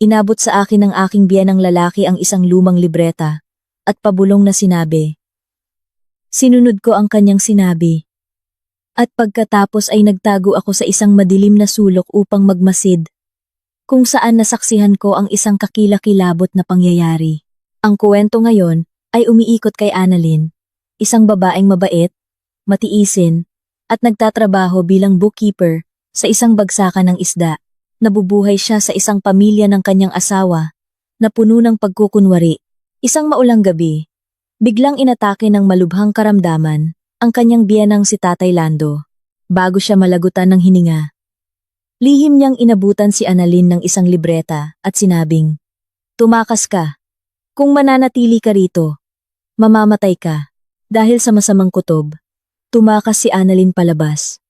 Inabot sa akin ng aking biyenang lalaki ang isang lumang libreta at pabulong na sinabi. Sinunod ko ang kanyang sinabi. At pagkatapos ay nagtago ako sa isang madilim na sulok upang magmasid, kung saan nasaksihan ko ang isang kakilakilabot na pangyayari. Ang kwento ngayon ay umiikot kay Annalyn, isang babaeng mabait, matiisin, at nagtatrabaho bilang bookkeeper sa isang bagsakan ng isda. Nabubuhay siya sa isang pamilya ng kanyang asawa na puno ng pagkukunwari. Isang maulang gabi, biglang inatake ng malubhang karamdaman ang kanyang biyenang si Tatay Lando. Bago siya malagutan ng hininga, lihim niyang inabutan si Annalyn ng isang libreta at sinabing, tumakas ka. Kung mananatili ka rito, mamamatay ka. Dahil sa masamang kutob, tumakas si Annalyn palabas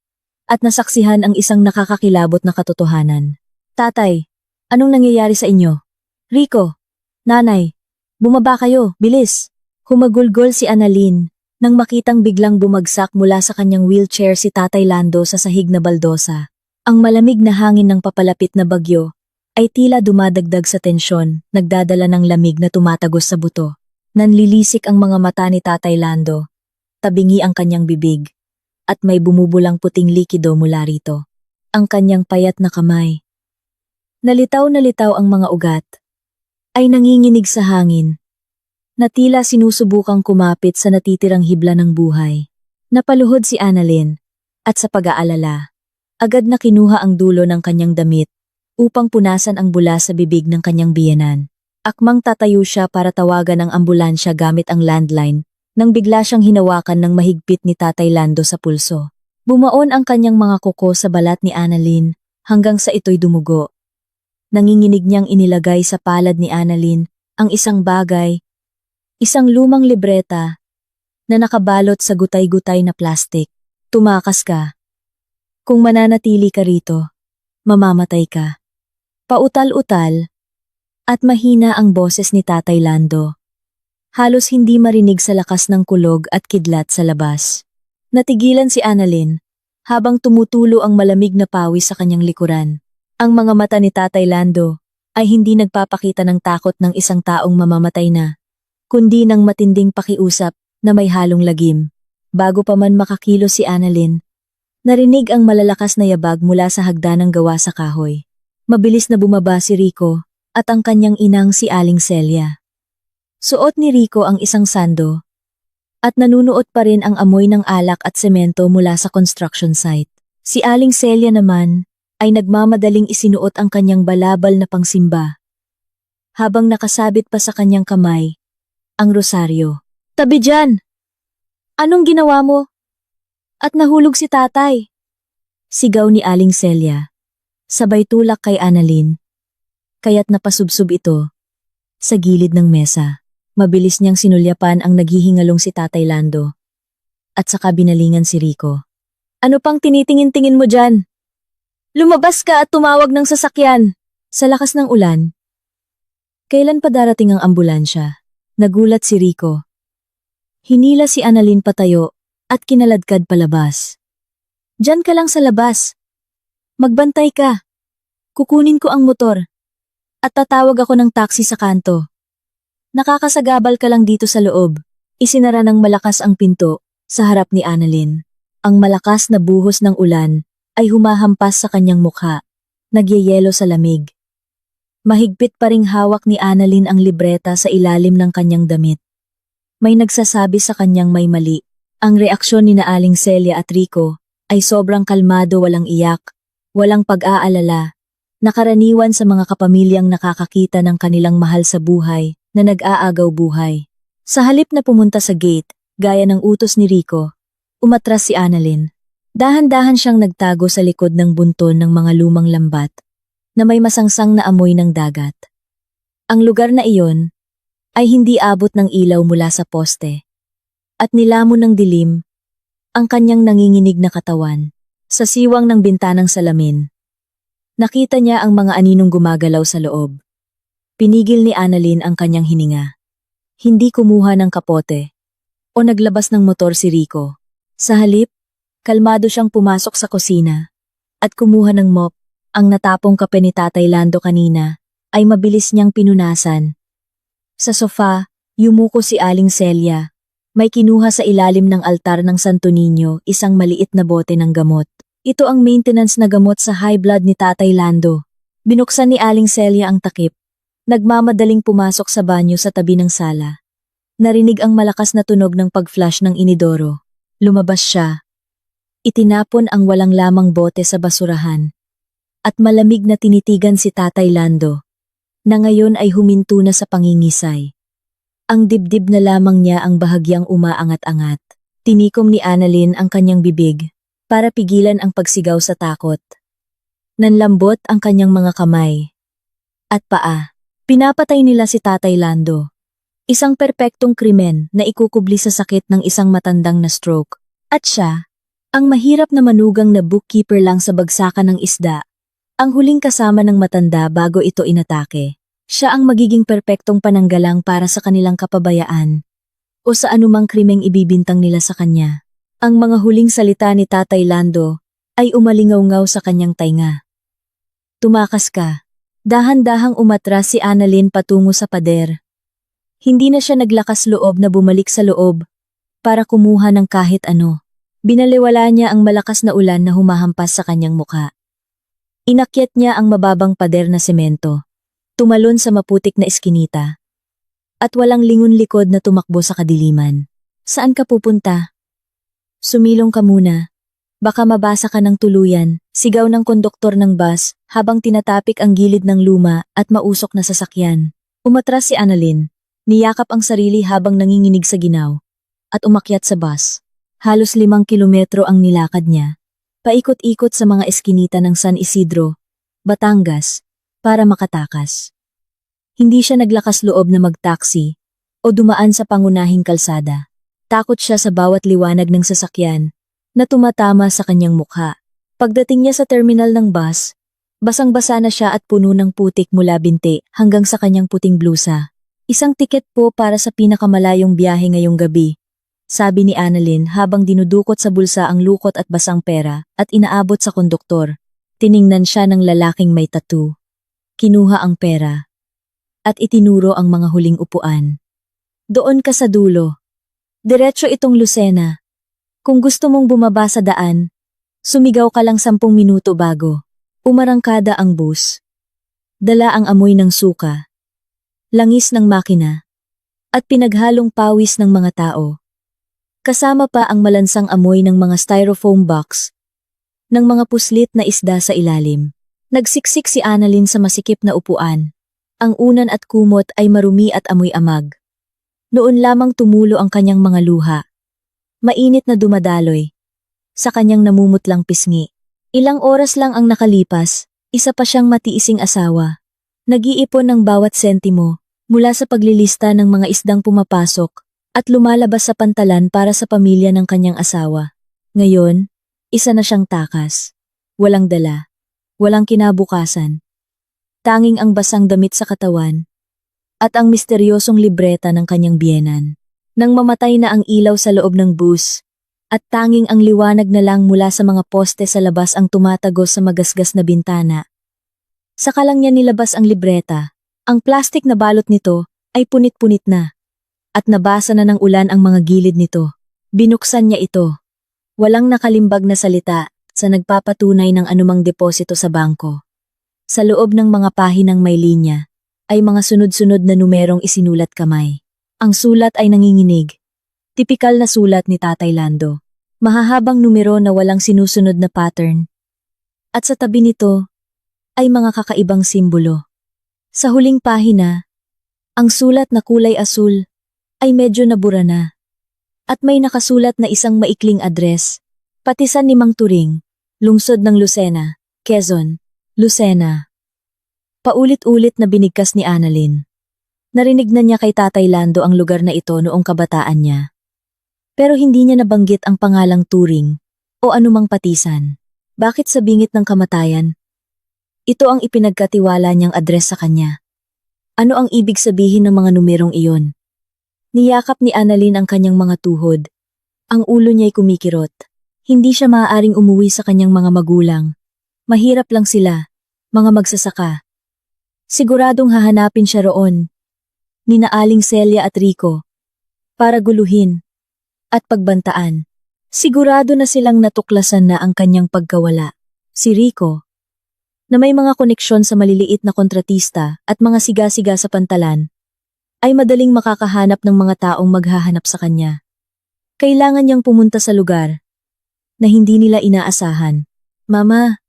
at nasaksihan ang isang nakakakilabot na katotohanan. Tatay, anong nangyayari sa inyo? Rico, nanay, bumaba kayo, bilis. Humagulgol si Annalyn nang makitang biglang bumagsak mula sa kanyang wheelchair si Tatay Lando sa sahig na baldosa. Ang malamig na hangin ng papalapit na bagyo ay tila dumadagdag sa tensyon, nagdadala ng lamig na tumatagos sa buto. Nanlilisik ang mga mata ni Tatay Lando, tabingi ang kanyang bibig, at may bumubulang puting likido mula rito. Ang kanyang payat na kamay. Nalitaw ang mga ugat, ay nanginginig sa hangin, na tila sinusubukang kumapit sa natitirang hibla ng buhay. Napaluhod si Annalyn, at sa pag-aalala, agad na kinuha ang dulo ng kanyang damit upang punasan ang bula sa bibig ng kanyang biyenan. Akmang tatayo siya para tawagan ang ambulansya gamit ang landline, nang bigla siyang hinawakan ng mahigpit ni Tatay Lando sa pulso. Bumaon ang kanyang mga kuko sa balat ni Annalyn hanggang sa ito'y dumugo. Nanginginig niyang inilagay sa palad ni Annalyn ang isang bagay, isang lumang libreta na nakabalot sa gutay-gutay na plastik. Tumakas ka. Kung mananatili ka rito, mamamatay ka. Pautal-utal at mahina ang boses ni Tatay Lando. Halos hindi marinig sa lakas ng kulog at kidlat sa labas. Natigilan si Annalyn habang tumutulo ang malamig na pawis sa kanyang likuran. Ang mga mata ni Tatay Lando ay hindi nagpapakita ng takot ng isang taong mamamatay na, kundi ng matinding pakiusap na may halong lagim. Bago pa man makakilo si Annalyn, narinig ang malalakas na yabag mula sa hagdanang gawa sa kahoy. Mabilis na bumaba si Rico at ang kanyang inang si Aling Celia. Suot ni Rico ang isang sando at nanunuot pa rin ang amoy ng alak at semento mula sa construction site. Si Aling Celia naman ay nagmamadaling isinuot ang kanyang balabal na pangsimba habang nakasabit pa sa kanyang kamay ang rosaryo. Tabi dyan! Anong ginawa mo? At nahulog si tatay. Sigaw ni Aling Celia, sabay tulak kay Annalyn, kaya't napasubsob ito sa gilid ng mesa. Mabilis niyang sinulyapan ang naghihingalong si Tatay Lando at saka binalingan si Rico. Ano pang tinitingin-tingin mo dyan? Lumabas ka at tumawag ng sasakyan. Sa lakas ng ulan. Kailan pa darating ang ambulansya? Nagulat si Rico. Hinila si Annalyn patayo at kinaladkad palabas. Diyan ka lang sa labas. Magbantay ka. Kukunin ko ang motor. At tatawag ako ng taxi sa kanto. Nakakasagabal ka lang dito sa loob. Isinara ng malakas ang pinto sa harap ni Annalyn. Ang malakas na buhos ng ulan ay humahampas sa kanyang mukha, nagyayelo sa lamig. Mahigpit pa ring hawak ni Annalyn ang libreta sa ilalim ng kanyang damit. May nagsasabi sa kanyang may mali. Ang reaksyon ni Aling Celia at Rico ay sobrang kalmado, walang iyak, walang pag-aalala, nakaraniwan sa mga kapamilyang nakakakita ng kanilang mahal sa buhay na nag-aagaw buhay. Sa halip na pumunta sa gate, gaya ng utos ni Rico, umatras si Annalyn. Dahan-dahan siyang nagtago sa likod ng bunton ng mga lumang lambat na may masangsang na amoy ng dagat. Ang lugar na iyon ay hindi abot ng ilaw mula sa poste at nilamon ng dilim ang kanyang nanginginig na katawan. Sa siwang ng bintanang salamin, nakita niya ang mga aninong gumagalaw sa loob. Pinigil ni Annalyn ang kanyang hininga. Hindi kumuha ng kapote o naglabas ng motor si Rico. Sa halip, kalmado siyang pumasok sa kusina at kumuha ng mop, ang natapong kape ni Tatay Lando kanina, ay mabilis niyang pinunasan. Sa sofa, yumuko si Aling Celia. May kinuha sa ilalim ng altar ng Santo Niño, isang maliit na bote ng gamot. Ito ang maintenance na gamot sa high blood ni Tatay Lando. Binuksan ni Aling Celia ang takip. Nagmamadaling pumasok sa banyo sa tabi ng sala. Narinig ang malakas na tunog ng pag-flush ng inidoro. Lumabas siya. Itinapon ang walang lamang bote sa basurahan. At malamig na tinitigan si Tatay Lando, na ngayon ay huminto na sa pangingisay. Ang dibdib na lamang niya ang bahagyang umaangat-angat. Tinikom ni Annalyn ang kanyang bibig, para pigilan ang pagsigaw sa takot. Nanlambot ang kanyang mga kamay. At paa. Pinapatay nila si Tatay Lando. Isang perpektong krimen na ikukubli sa sakit ng isang matandang na stroke. At siya, ang mahirap na manugang na bookkeeper lang sa bagsakan ng isda. Ang huling kasama ng matanda bago ito inatake. Siya ang magiging perpektong pananggalang para sa kanilang kapabayaan. O sa anumang krimeng ibibintang nila sa kanya. Ang mga huling salita ni Tatay Lando ay umalingaw-ngaw sa kanyang tainga. Tumakas ka. Dahan-dahang umatras si Annalyn patungo sa pader. Hindi na siya naglakas loob na bumalik sa loob para kumuha ng kahit ano. Binaliwala niya ang malakas na ulan na humahampas sa kanyang muka. Inakyat niya ang mababang pader na semento. Tumalon sa maputik na eskinita. At walang lingon likod na tumakbo sa kadiliman. Saan ka pupunta? Sumilong ka muna. Baka mabasa ka ng tuluyan, sigaw ng konduktor ng bus habang tinatapik ang gilid ng luma at mausok na sasakyan. Umatras si Annalyn, niyakap ang sarili habang nanginginig sa ginaw, at umakyat sa bus. Halos 5 kilometro ang nilakad niya, paikot-ikot sa mga eskinita ng San Isidro, Batangas, para makatakas. Hindi siya naglakas loob na mag-taxi o dumaan sa pangunahing kalsada. Takot siya sa bawat liwanag ng sasakyan na tumatama sa kanyang mukha. Pagdating niya sa terminal ng bus, basang-basa na siya at puno ng putik mula binti hanggang sa kanyang puting blusa. Isang tiket po para sa pinakamalayong biyahe ngayong gabi, sabi ni Annalyn habang dinudukot sa bulsa ang lukot at basang pera at inaabot sa konduktor. Tiningnan siya ng lalaking may tattoo. Kinuha ang pera at itinuro ang mga huling upuan. Doon ka sa dulo. Diretso itong Lucena. Kung gusto mong bumaba sa daan, sumigaw ka lang 10 minuto bago. Umarangkada ang bus. Dala ang amoy ng suka, langis ng makina, at pinaghalong pawis ng mga tao. Kasama pa ang malansang amoy ng mga styrofoam box, ng mga puslit na isda sa ilalim. Nagsiksik si Annalyn sa masikip na upuan. Ang unan at kumot ay marumi at amoy amag. Noon lamang tumulo ang kanyang mga luha. Mainit na dumadaloy sa kanyang namumutlang pisngi. Ilang oras lang ang nakalipas, isa pa siyang matiising asawa. Nag-iipon ng bawat sentimo mula sa paglilista ng mga isdang pumapasok at lumalabas sa pantalan para sa pamilya ng kanyang asawa. Ngayon, isa na siyang takas. Walang dala. Walang kinabukasan. Tanging ang basang damit sa katawan at ang misteryosong libreta ng kanyang biyenan. Nang mamatay na ang ilaw sa loob ng bus at tanging ang liwanag na lang mula sa mga poste sa labas ang tumatagos sa magasgas na bintana. Saka lang niya nilabas ang libreta. Ang plastik na balot nito ay punit-punit na at nabasa na ng ulan ang mga gilid nito. Binuksan niya ito. Walang nakalimbag na salita sa nagpapatunay ng anumang deposito sa bangko. Sa loob ng mga pahinang may linya, ay mga sunod-sunod na numerong isinulat kamay. Ang sulat ay nanginginig. Tipikal na sulat ni Tatay Lando. Mahahabang numero na walang sinusunod na pattern. At sa tabi nito, ay mga kakaibang simbolo. Sa huling pahina, ang sulat na kulay asul ay medyo nabura na. At may nakasulat na isang maikling address. Patisan ni Mang Turing, lungsod ng Lucena, Quezon, Lucena. Paulit-ulit na binigkas ni Annalyn. Narinig na niya kay Tatay Lando ang lugar na ito noong kabataan niya. Pero hindi niya nabanggit ang pangalang Turing o anumang patisan. Bakit sa bingit ng kamatayan? Ito ang ipinagkatiwala niyang address sa kanya. Ano ang ibig sabihin ng mga numerong iyon? Niyakap ni Annalyn ang kanyang mga tuhod. Ang ulo niya'y kumikirot. Hindi siya maaaring umuwi sa kanyang mga magulang. Mahirap lang sila, mga magsasaka. Siguradong hahanapin siya roon, nina Aling Celia at Rico, para guluhin at pagbantaan. Sigurado na silang natuklasan na ang kanyang pagkawala. Si Rico, na may mga koneksyon sa maliliit na kontratista at mga siga-siga sa pantalan, ay madaling makakahanap ng mga taong maghahanap sa kanya. Kailangan niyang pumunta sa lugar na hindi nila inaasahan. Mama,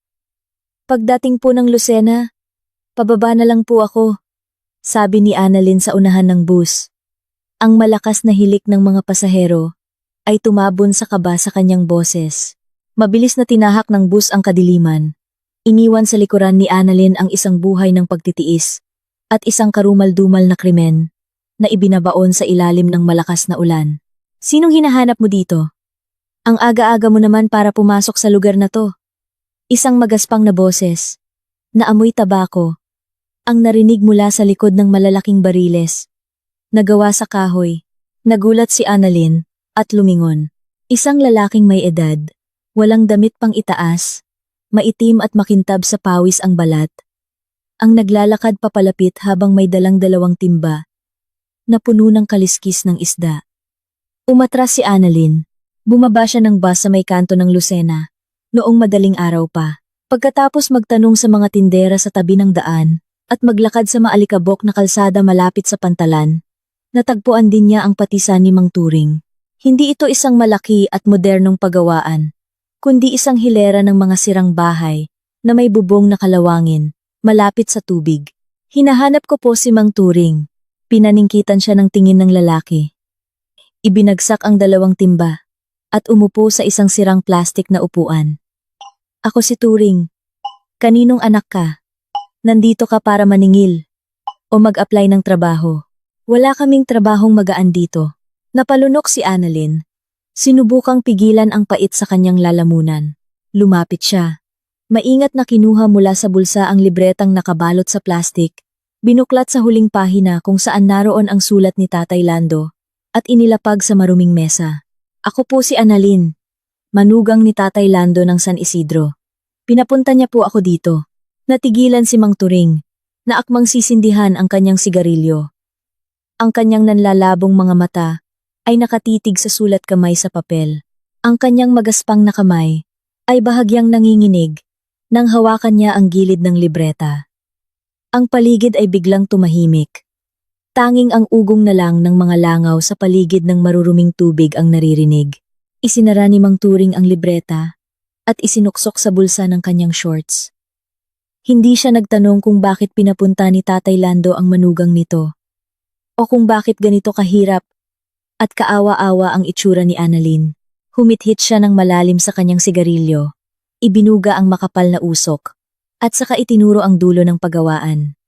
pagdating po ng Lucena, pababa na lang po ako, sabi ni Annalyn sa unahan ng bus. Ang malakas na hilik ng mga pasahero ay tumabon sa kaba sa kanyang boses. Mabilis na tinahak ng bus ang kadiliman. Iniwan sa likuran ni Annalyn ang isang buhay ng pagtitiis at isang karumal-dumal na krimen na ibinabaon sa ilalim ng malakas na ulan. Sinong hinahanap mo dito? Ang aga-aga mo naman para pumasok sa lugar na to. Isang magaspang na boses, na amoy tabako, ang narinig mula sa likod ng malalaking bariles. Nagawa sa kahoy. Nagulat si Annalyn at lumingon. Isang lalaking may edad, walang damit pang itaas, maitim at makintab sa pawis ang balat. Ang naglalakad papalapit habang may dalang dalawang timba na puno ng kaliskis ng isda. Umatras si Annalyn. Bumaba siya ng bus sa may kanto ng Lucena, noong madaling araw pa. Pagkatapos magtanong sa mga tindera sa tabi ng daan, at maglakad sa maalikabok na kalsada malapit sa pantalan, natagpuan din niya ang patisan ni Mang Turing. Hindi ito isang malaki at modernong pagawaan, kundi isang hilera ng mga sirang bahay na may bubong na kalawangin, malapit sa tubig. Hinahanap ko po si Mang Turing. Pinaningkitan siya ng tingin ng lalaki. Ibinagsak ang dalawang timba at umupo sa isang sirang plastik na upuan. Ako si Turing. Kaninong anak ka? Nandito ka para maningil o mag-apply ng trabaho? Wala kaming trabahong magaan dito. Napalunok si Annalyn. Sinubukang pigilan ang pait sa kanyang lalamunan. Lumapit siya. Maingat na kinuha mula sa bulsa ang libretang nakabalot sa plastik. Binuklat sa huling pahina kung saan naroon ang sulat ni Tatay Lando at inilapag sa maruming mesa. Ako po si Annalyn, manugang ni Tatay Lando ng San Isidro. Pinapunta niya po ako dito. Natigilan si Mang Turing, na akmang sisindihan ang kanyang sigarilyo. Ang kanyang nanlalabong mga mata ay nakatitig sa sulat kamay sa papel. Ang kanyang magaspang na kamay ay bahagyang nanginginig nang hawakan niya ang gilid ng libreta. Ang paligid ay biglang tumahimik. Tanging ang ugong na lang ng mga langaw sa paligid ng maruruming tubig ang naririnig. Isinara ni Mang Turing ang libreta at isinuksok sa bulsa ng kanyang shorts. Hindi siya nagtanong kung bakit pinapunta ni Tatay Lando ang manugang nito o kung bakit ganito kahirap at kaawa-awa ang itsura ni Annalyn. Humithit siya ng malalim sa kanyang sigarilyo, ibinuga ang makapal na usok at saka itinuro ang dulo ng pagawaan.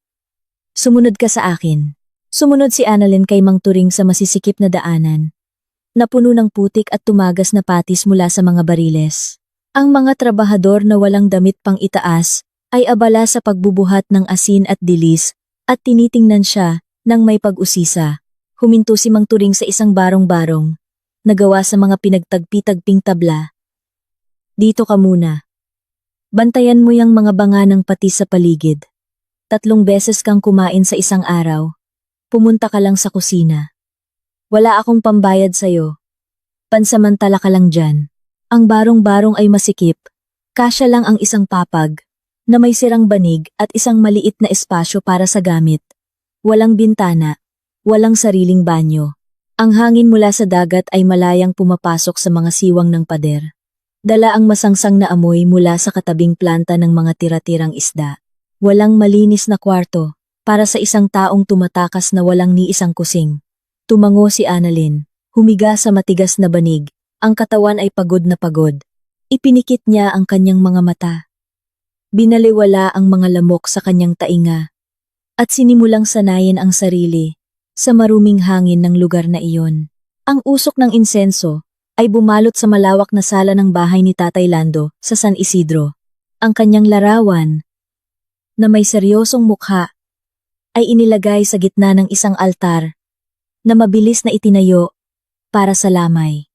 Sumunod ka sa akin. Sumunod si Annalyn kay Mang Turing sa masisikip na daanan, na puno ng putik at tumagas na patis mula sa mga bariles. Ang mga trabahador na walang damit pang itaas ay abala sa pagbubuhat ng asin at dilis at tinitingnan siya ng may pag-usisa. Huminto si Mang Turing sa isang barong-barong, nagawa sa mga pinagtagpi-tagping tabla. Dito ka muna. Bantayan mo yang mga banga ng patis sa paligid. 3 beses kang kumain sa isang araw. Pumunta ka lang sa kusina. Wala akong pambayad sa'yo. Pansamantala ka lang dyan. Ang barong-barong ay masikip. Kasya lang ang isang papag, na may sirang banig at isang maliit na espasyo para sa gamit. Walang bintana, walang sariling banyo. Ang hangin mula sa dagat ay malayang pumapasok sa mga siwang ng pader. Dala ang masangsang na amoy mula sa katabing planta ng mga tira-tirang isda. Walang malinis na kwarto para sa isang taong tumatakas na walang ni isang kusing. Tumango si Annalyn, humiga sa matigas na banig, ang katawan ay pagod na pagod. Ipinikit niya ang kanyang mga mata. Binaliwala ang mga lamok sa kanyang tainga, at sinimulang sanayin ang sarili sa maruming hangin ng lugar na iyon. Ang usok ng insenso ay bumalot sa malawak na sala ng bahay ni Tatay Lando sa San Isidro. Ang kanyang larawan, na may seryosong mukha, ay inilagay sa gitna ng isang altar na mabilis na itinayo para sa lamay.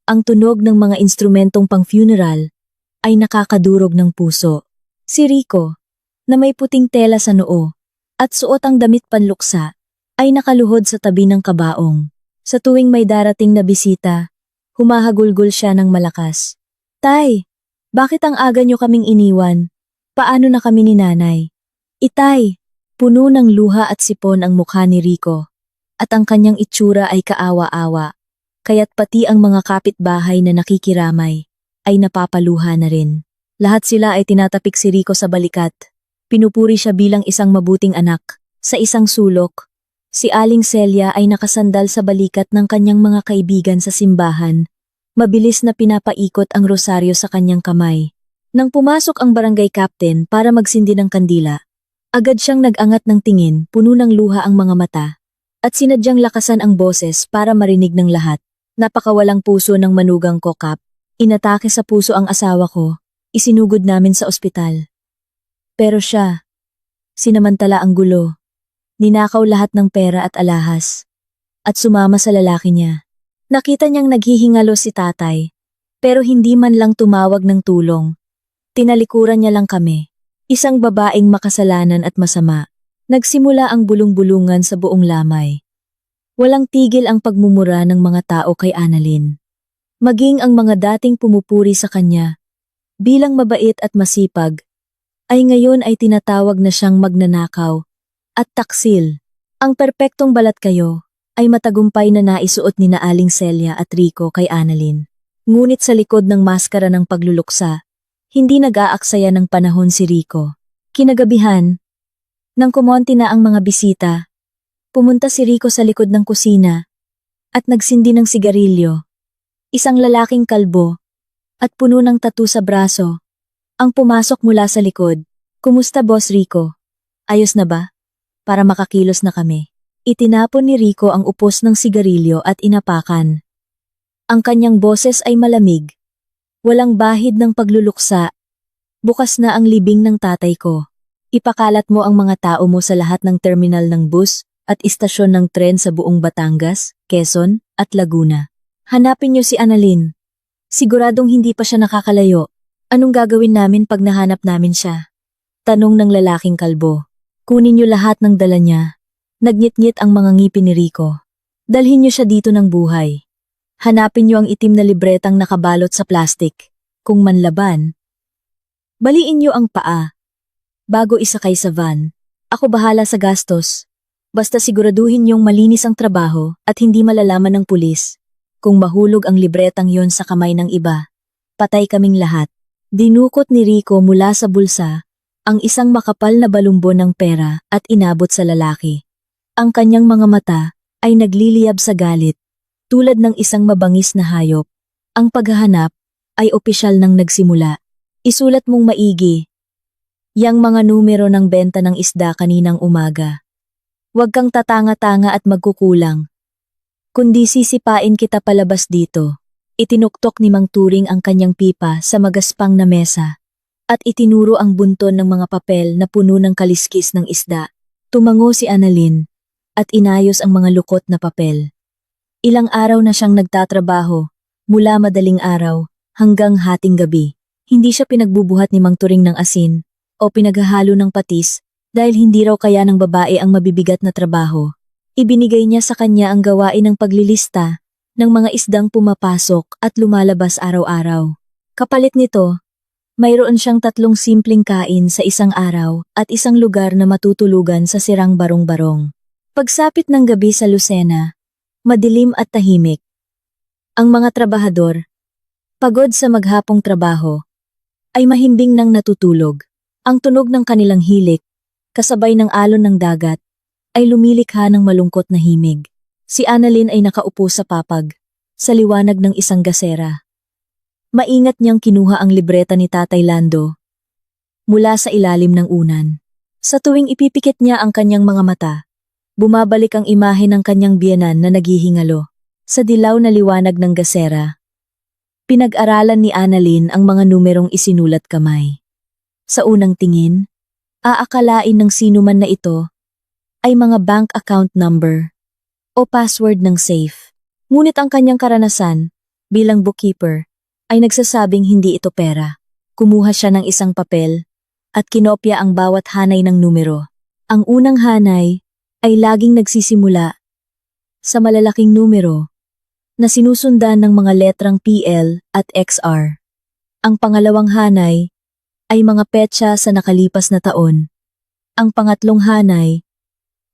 Ang tunog ng mga instrumentong pang-funeral ay nakakadurog ng puso. Si Rico, na may puting tela sa noo, at suot ang damit panluksa, ay nakaluhod sa tabi ng kabaong. Sa tuwing may darating na bisita, humahagulgol siya ng malakas. Tay, bakit ang aga niyo kaming iniwan? Paano na kami ni nanay? Itay, puno ng luha at sipon ang mukha ni Rico, at ang kanyang itsura ay kaawa-awa, kaya't pati ang mga kapitbahay na nakikiramay ay napapaluha na rin. Lahat sila ay tinatapik si Rico sa balikat. Pinupuri siya bilang isang mabuting anak. Sa isang sulok, si Aling Celia ay nakasandal sa balikat ng kanyang mga kaibigan sa simbahan. Mabilis na pinapaikot ang rosaryo sa kanyang kamay. Nang pumasok ang barangay captain para magsindi ng kandila, agad siyang nag-angat ng tingin, puno ng luha ang mga mata, at sinadyang lakasan ang boses para marinig ng lahat. Napakawalang puso ng manugang ko, Kap. Inatake sa puso ang asawa ko. Isinugod namin sa ospital. Pero siya, sinamantala ang gulo. Ninakaw lahat ng pera at alahas. At sumama sa lalaki niya. Nakita niyang naghihingalo si tatay, pero hindi man lang tumawag ng tulong. Tinalikuran niya lang kami. Isang babaeng makasalanan at masama. Nagsimula ang bulong-bulungan sa buong lamay. Walang tigil ang pagmumura ng mga tao kay Annalyn. Maging ang mga dating pumupuri sa kanya, bilang mabait at masipag, ay ngayon ay tinatawag na siyang magnanakaw at taksil. Ang perpektong balat kayo ay matagumpay na naisuot ni na Aling Celia at Rico kay Annalyn. Ngunit sa likod ng maskara ng pagluluksa, hindi nag-aaksaya ng panahon si Rico. Kinagabihan, nang kumonti na ang mga bisita, pumunta si Rico sa likod ng kusina at nagsindi ng sigarilyo. Isang lalaking kalbo at puno ng tattoo sa braso ang pumasok mula sa likod. Kumusta, Boss Rico? Ayos na ba? Para makakilos na kami. Itinapon ni Rico ang upos ng sigarilyo at inapakan. Ang kanyang boses ay malamig. Walang bahid ng pagluluksa. Bukas na ang libing ng tatay ko. Ipakalat mo ang mga tao mo sa lahat ng terminal ng bus at istasyon ng tren sa buong Batangas, Quezon, at Laguna. Hanapin niyo si Annalyn. Siguradong hindi pa siya nakakalayo. Anong gagawin namin pag nahanap namin siya? Tanong ng lalaking kalbo. Kunin niyo lahat ng dala niya. Nagngit-ngit ang mga ngipin ni Rico. Dalhin niyo siya dito ng buhay. Hanapin niyo ang itim na libretang nakabalot sa plastik. Kung manlaban, baliin niyo ang paa. Bago isakay sa van, ako bahala sa gastos. Basta siguraduhin niyong malinis ang trabaho at hindi malalaman ng pulis. Kung mahulog ang libretang yon sa kamay ng iba, patay kaming lahat. Dinukot ni Rico mula sa bulsa ang isang makapal na balumbon ng pera at inabot sa lalaki. Ang kanyang mga mata ay nagliliyab sa galit, tulad ng isang mabangis na hayop. Ang paghahanap ay opisyal nang nagsimula. Isulat mong maigi yang mga numero ng benta ng isda kaninang umaga. Huwag kang tatanga-tanga at magkukulang, kundi sisipain kita palabas dito. Itinuktok ni Mang Turing ang kanyang pipa sa magaspang na mesa at itinuro ang bunton ng mga papel na puno ng kaliskis ng isda. Tumango si Annalyn at inayos ang mga lukot na papel. Ilang araw na siyang nagtatrabaho, mula madaling araw hanggang hating gabi. Hindi siya pinagbubuhat ni Mang Turing ng asin o pinaghahalo ng patis dahil hindi raw kaya ng babae ang mabibigat na trabaho. Ibinigay niya sa kanya ang gawain ng paglilista ng mga isdang pumapasok at lumalabas araw-araw. Kapalit nito, mayroon siyang 3 simpleng kain sa isang araw at isang lugar na matutulugan sa sirang barong-barong. Pagsapit ng gabi sa Lucena, madilim at tahimik. Ang mga trabahador, pagod sa maghapong trabaho, ay mahimbing nang natutulog. Ang tunog ng kanilang hilik, kasabay ng alon ng dagat, ay lumilikha ng malungkot na himig. Si Annalyn ay nakaupo sa papag, sa liwanag ng isang gasera. Maingat niyang kinuha ang libreta ni Tatay Lando mula sa ilalim ng unan. Sa tuwing ipipikit niya ang kanyang mga mata, bumabalik ang imahe ng kanyang biyenan na naghihingalo. Sa dilaw na liwanag ng gasera, pinag-aralan ni Annalyn ang mga numerong isinulat kamay. Sa unang tingin, aakalain ng sino man na ito ay mga bank account number o password ng safe. Ngunit ang kanyang karanasan bilang bookkeeper ay nagsasabing hindi ito pera. Kumuha siya ng isang papel at kinopya ang bawat hanay ng numero. Ang unang hanay ay laging nagsisimula sa malalaking numero na sinusundan ng mga letrang PL at XR. Ang pangalawang hanay ay mga petsa sa nakalipas na taon. Ang pangatlong hanay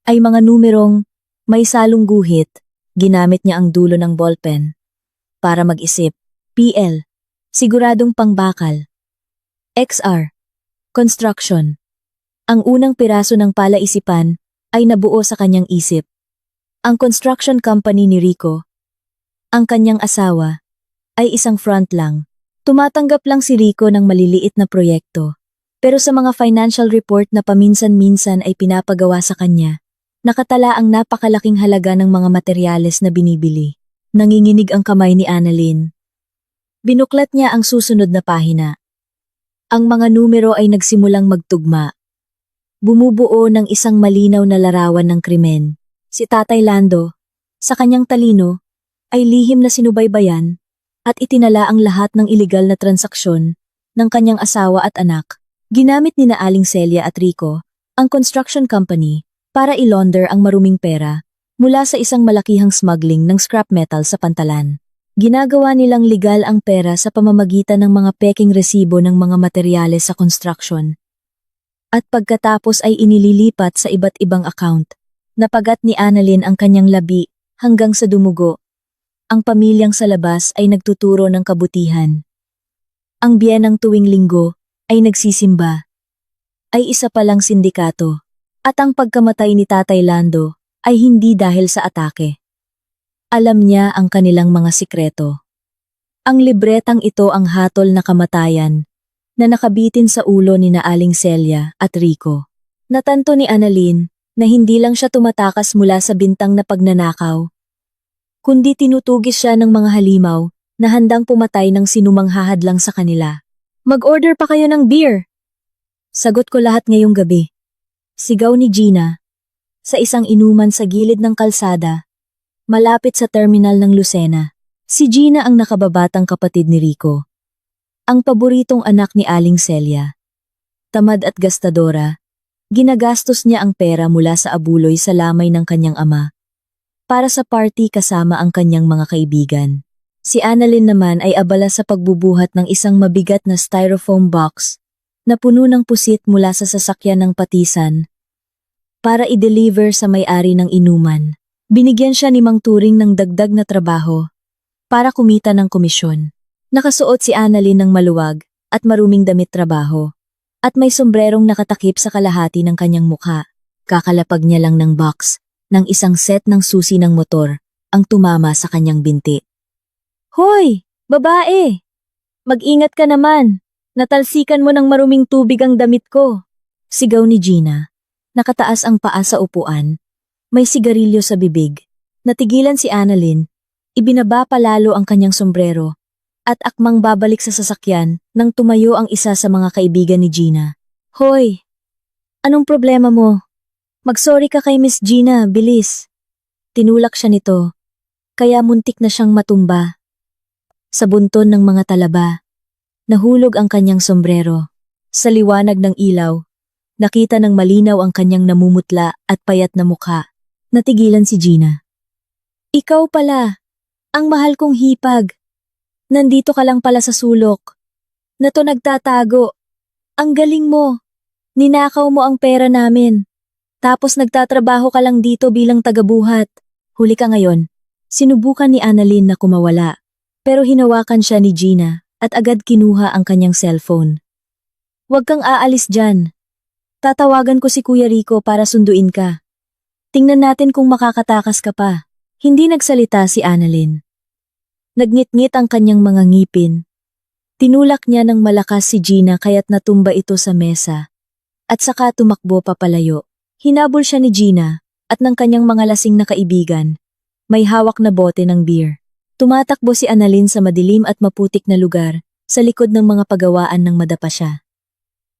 ay mga numerong may salong guhit. Ginamit niya ang dulo ng ballpen para mag-isip. PL, siguradong pangbakal. XR, construction. Ang unang piraso ng palaisipan ay nabuo sa kanyang isip. Ang construction company ni Rico, ang kanyang asawa, ay isang front lang. Tumatanggap lang si Rico ng maliliit na proyekto. Pero sa mga financial report na paminsan-minsan ay pinapagawa sa kanya, nakatala ang napakalaking halaga ng mga materyales na binibili. Nanginginig ang kamay ni Annalyn. Binuklat niya ang susunod na pahina. Ang mga numero ay nagsimulang magtugma. Bumubuo ng isang malinaw na larawan ng krimen. Si Tatay Lando, sa kanyang talino, ay lihim na sinubaybayan at itinala ang lahat ng iligal na transaksyon ng kanyang asawa at anak. Ginamit ni Aling Celia at Rico ang construction company para ilaunder ang maruming pera mula sa isang malakihang smuggling ng scrap metal sa Pantalan. Ginagawa nilang legal ang pera sa pamamagitan ng mga peking resibo ng mga materyales sa construction. At pagkatapos ay inililipat sa iba't ibang account. Napagat ni Annalyn ang kanyang labi hanggang sa dumugo. Ang pamilyang sa labas ay nagtuturo ng kabutihan. Ang biyenang tuwing linggo ay nagsisimba. Ay isa palang sindikato. At ang pagkamatay ni Tatay Lando ay hindi dahil sa atake. Alam niya ang kanilang mga sikreto. Ang libretang ito ang hatol na kamatayan na nakabitin sa ulo ni Aling Celia at Rico. Natanto ni Annalyn na hindi lang siya tumatakas mula sa bintang na pagnanakaw, kundi tinutugis siya ng mga halimaw na handang pumatay ng sinumang hahadlang sa kanila. Mag-order pa kayo ng beer. Sagot ko lahat ngayong gabi. Sigaw ni Gina sa isang inuman sa gilid ng kalsada, malapit sa terminal ng Lucena. Si Gina ang nakababatang kapatid ni Rico. Ang paboritong anak ni Aling Celia. Tamad at gastadora, ginagastos niya ang pera mula sa abuloy sa lamay ng kanyang ama para sa party kasama ang kanyang mga kaibigan. Si Annalyn naman ay abala sa pagbubuhat ng isang mabigat na styrofoam box na puno ng pusit mula sa sasakyan ng patisan para i-deliver sa may-ari ng inuman. Binigyan siya ni Mang Turing ng dagdag na trabaho para kumita ng komisyon. Nakasuot si Annalyn ng maluwag at maruming damit trabaho at may sombrerong nakatakip sa kalahati ng kanyang mukha. Kakalapag niya lang ng box ng isang set ng susi ng motor ang tumama sa kanyang binti. Hoy, babae! Mag-ingat ka naman! Natalsikan mo ng maruming tubig ang damit ko! Sigaw ni Gina. Nakataas ang paa sa upuan. May sigarilyo sa bibig. Natigilan si Annalyn. Ibinaba palalo ang kanyang sombrero at akmang babalik sa sasakyan nang tumayo ang isa sa mga kaibigan ni Gina. Hoy! Anong problema mo? Mag-sorry ka kay Miss Gina, bilis. Tinulak siya nito, kaya muntik na siyang matumba. Sa bunton ng mga talaba, nahulog ang kanyang sombrero. Sa liwanag ng ilaw, nakita ng malinaw ang kanyang namumutla at payat na mukha. Natigilan si Gina. Ikaw pala, ang mahal kong hipag. Nandito ka lang pala sa sulok. Na to nagtatago. Ang galing mo. Ninakaw mo ang pera namin. Tapos nagtatrabaho ka lang dito bilang tagabuhat. Huli ka ngayon. Sinubukan ni Annalyn na kumawala. Pero hinawakan siya ni Gina at agad kinuha ang kanyang cellphone. Huwag kang aalis dyan. Tatawagan ko si Kuya Rico para sunduin ka. Tingnan natin kung makakatakas ka pa. Hindi nagsalita si Annalyn. Nagngit-ngit ang kanyang mga ngipin. Tinulak niya ng malakas si Gina kaya't natumba ito sa mesa. At saka tumakbo papalayo. Hinabol siya ni Gina at ng kanyang mga lasing na kaibigan. May hawak na bote ng beer. Tumatakbo si Annalyn sa madilim at maputik na lugar sa likod ng mga pagawaan ng madapa siya.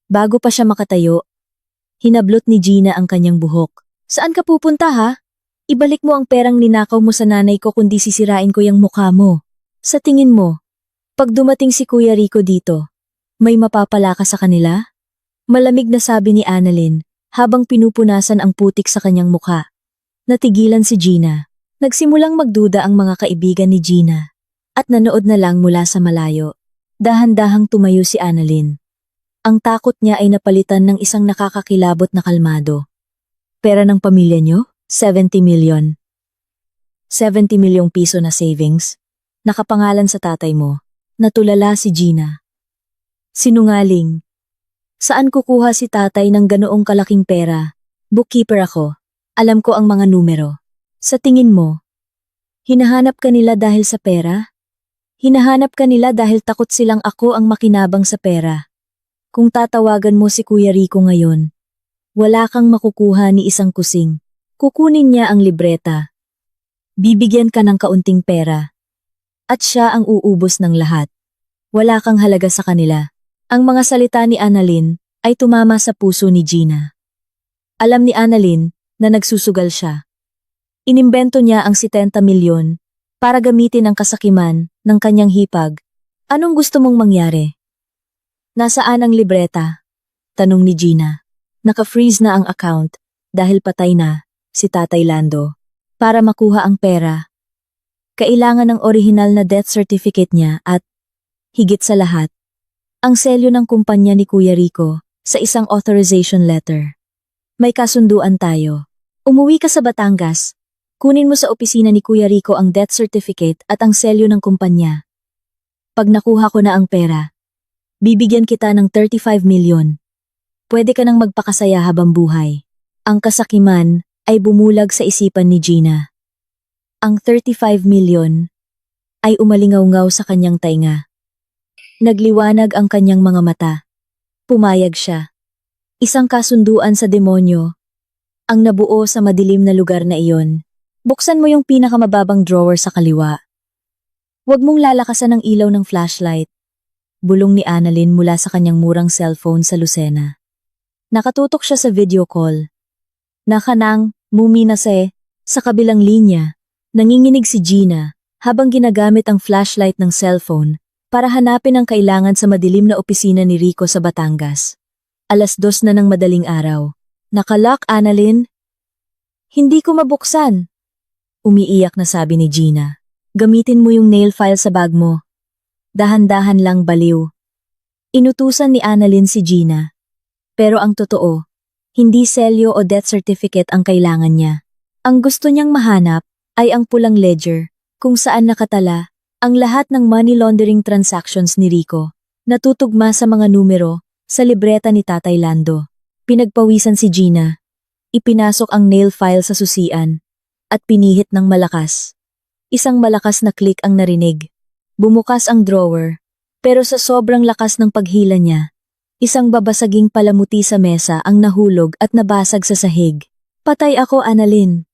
Bago pa siya makatayo, hinablot ni Gina ang kanyang buhok. Saan ka pupunta ha? Ibalik mo ang perang ninakaw mo sa nanay ko kundi sisirain ko yung mukha mo. Sa tingin mo, pag dumating si Kuya Rico dito, may mapapala ka sa kanila? Malamig na sabi ni Annalyn habang pinupunasan ang putik sa kanyang mukha. Natigilan si Gina. Nagsimulang magduda ang mga kaibigan ni Gina. At nanood na lang mula sa malayo. Dahan-dahang tumayo si Annalyn. Ang takot niya ay napalitan ng isang nakakakilabot na kalmado. Pera ng pamilya niyo? 70 million. 70 milyong piso na savings. Nakapangalan sa tatay mo. Natulala si Gina. Sinungaling. Saan kukuha si tatay ng ganoong kalaking pera? Bookkeeper ako. Alam ko ang mga numero. Sa tingin mo, hinahanap ka nila dahil sa pera? Hinahanap ka nila dahil takot silang ako ang makinabang sa pera. Kung tatawagan mo si Kuya Rico ngayon, wala kang makukuha ni isang kusing. Kukunin niya ang libreta. Bibigyan ka ng kaunting pera. At siya ang uubos ng lahat. Wala kang halaga sa kanila. Ang mga salita ni Annalyn ay tumama sa puso ni Gina. Alam ni Annalyn na nagsusugal siya. Inimbento niya ang 70 milyon para gamitin ang kasakiman ng kanyang hipag. Anong gusto mong mangyari? Nasaan ang libreta? Tanong ni Gina. Naka-freeze na ang account dahil patay na si Tatay Lando. Para makuha ang pera, kailangan ng orihinal na death certificate niya at, higit sa lahat, ang selyo ng kumpanya ni Kuya Rico sa isang authorization letter. May kasunduan tayo. Umuwi ka sa Batangas. Kunin mo sa opisina ni Kuya Rico ang death certificate at ang selyo ng kumpanya. Pag nakuha ko na ang pera, bibigyan kita ng 35 milyon. Pwede ka nang magpakasaya habang buhay. Ang kasakiman ay bumulag sa isipan ni Gina. Ang 35 milyon ay umalingaw-ngaw sa kanyang tainga. Nagliwanag ang kanyang mga mata. Pumayag siya. Isang kasunduan sa demonyo ang nabuo sa madilim na lugar na iyon. Buksan mo yung pinakamababang drawer sa kaliwa. Huwag mong lalakasan ang ilaw ng flashlight. Bulong ni Annalyn mula sa kanyang murang cellphone sa Lucena. Nakatutok siya sa video call. Nakanang, muminase, sa kabilang linya, nanginginig si Gina habang ginagamit ang flashlight ng cellphone para hanapin ang kailangan sa madilim na opisina ni Rico sa Batangas. 2:00 na ng madaling araw. Nakalock, Annalyn? Hindi ko mabuksan. Umiiyak na sabi ni Gina. Gamitin mo yung nail file sa bag mo. Dahan-dahan lang, baliw. Inutusan ni Annalyn si Gina. Pero ang totoo, hindi selyo o death certificate ang kailangan niya. Ang gusto niyang mahanap ay ang pulang ledger kung saan nakatala ang lahat ng money laundering transactions ni Rico, natutugma sa mga numero sa libreta ni Tatay Lando. Pinagpawisan si Gina. Ipinasok ang nail file sa susian at pinihit ng malakas. Isang malakas na click ang narinig. Bumukas ang drawer, pero sa sobrang lakas ng paghila niya, isang babasaging palamuti sa mesa ang nahulog at nabasag sa sahig. Patay ako, Annalyn.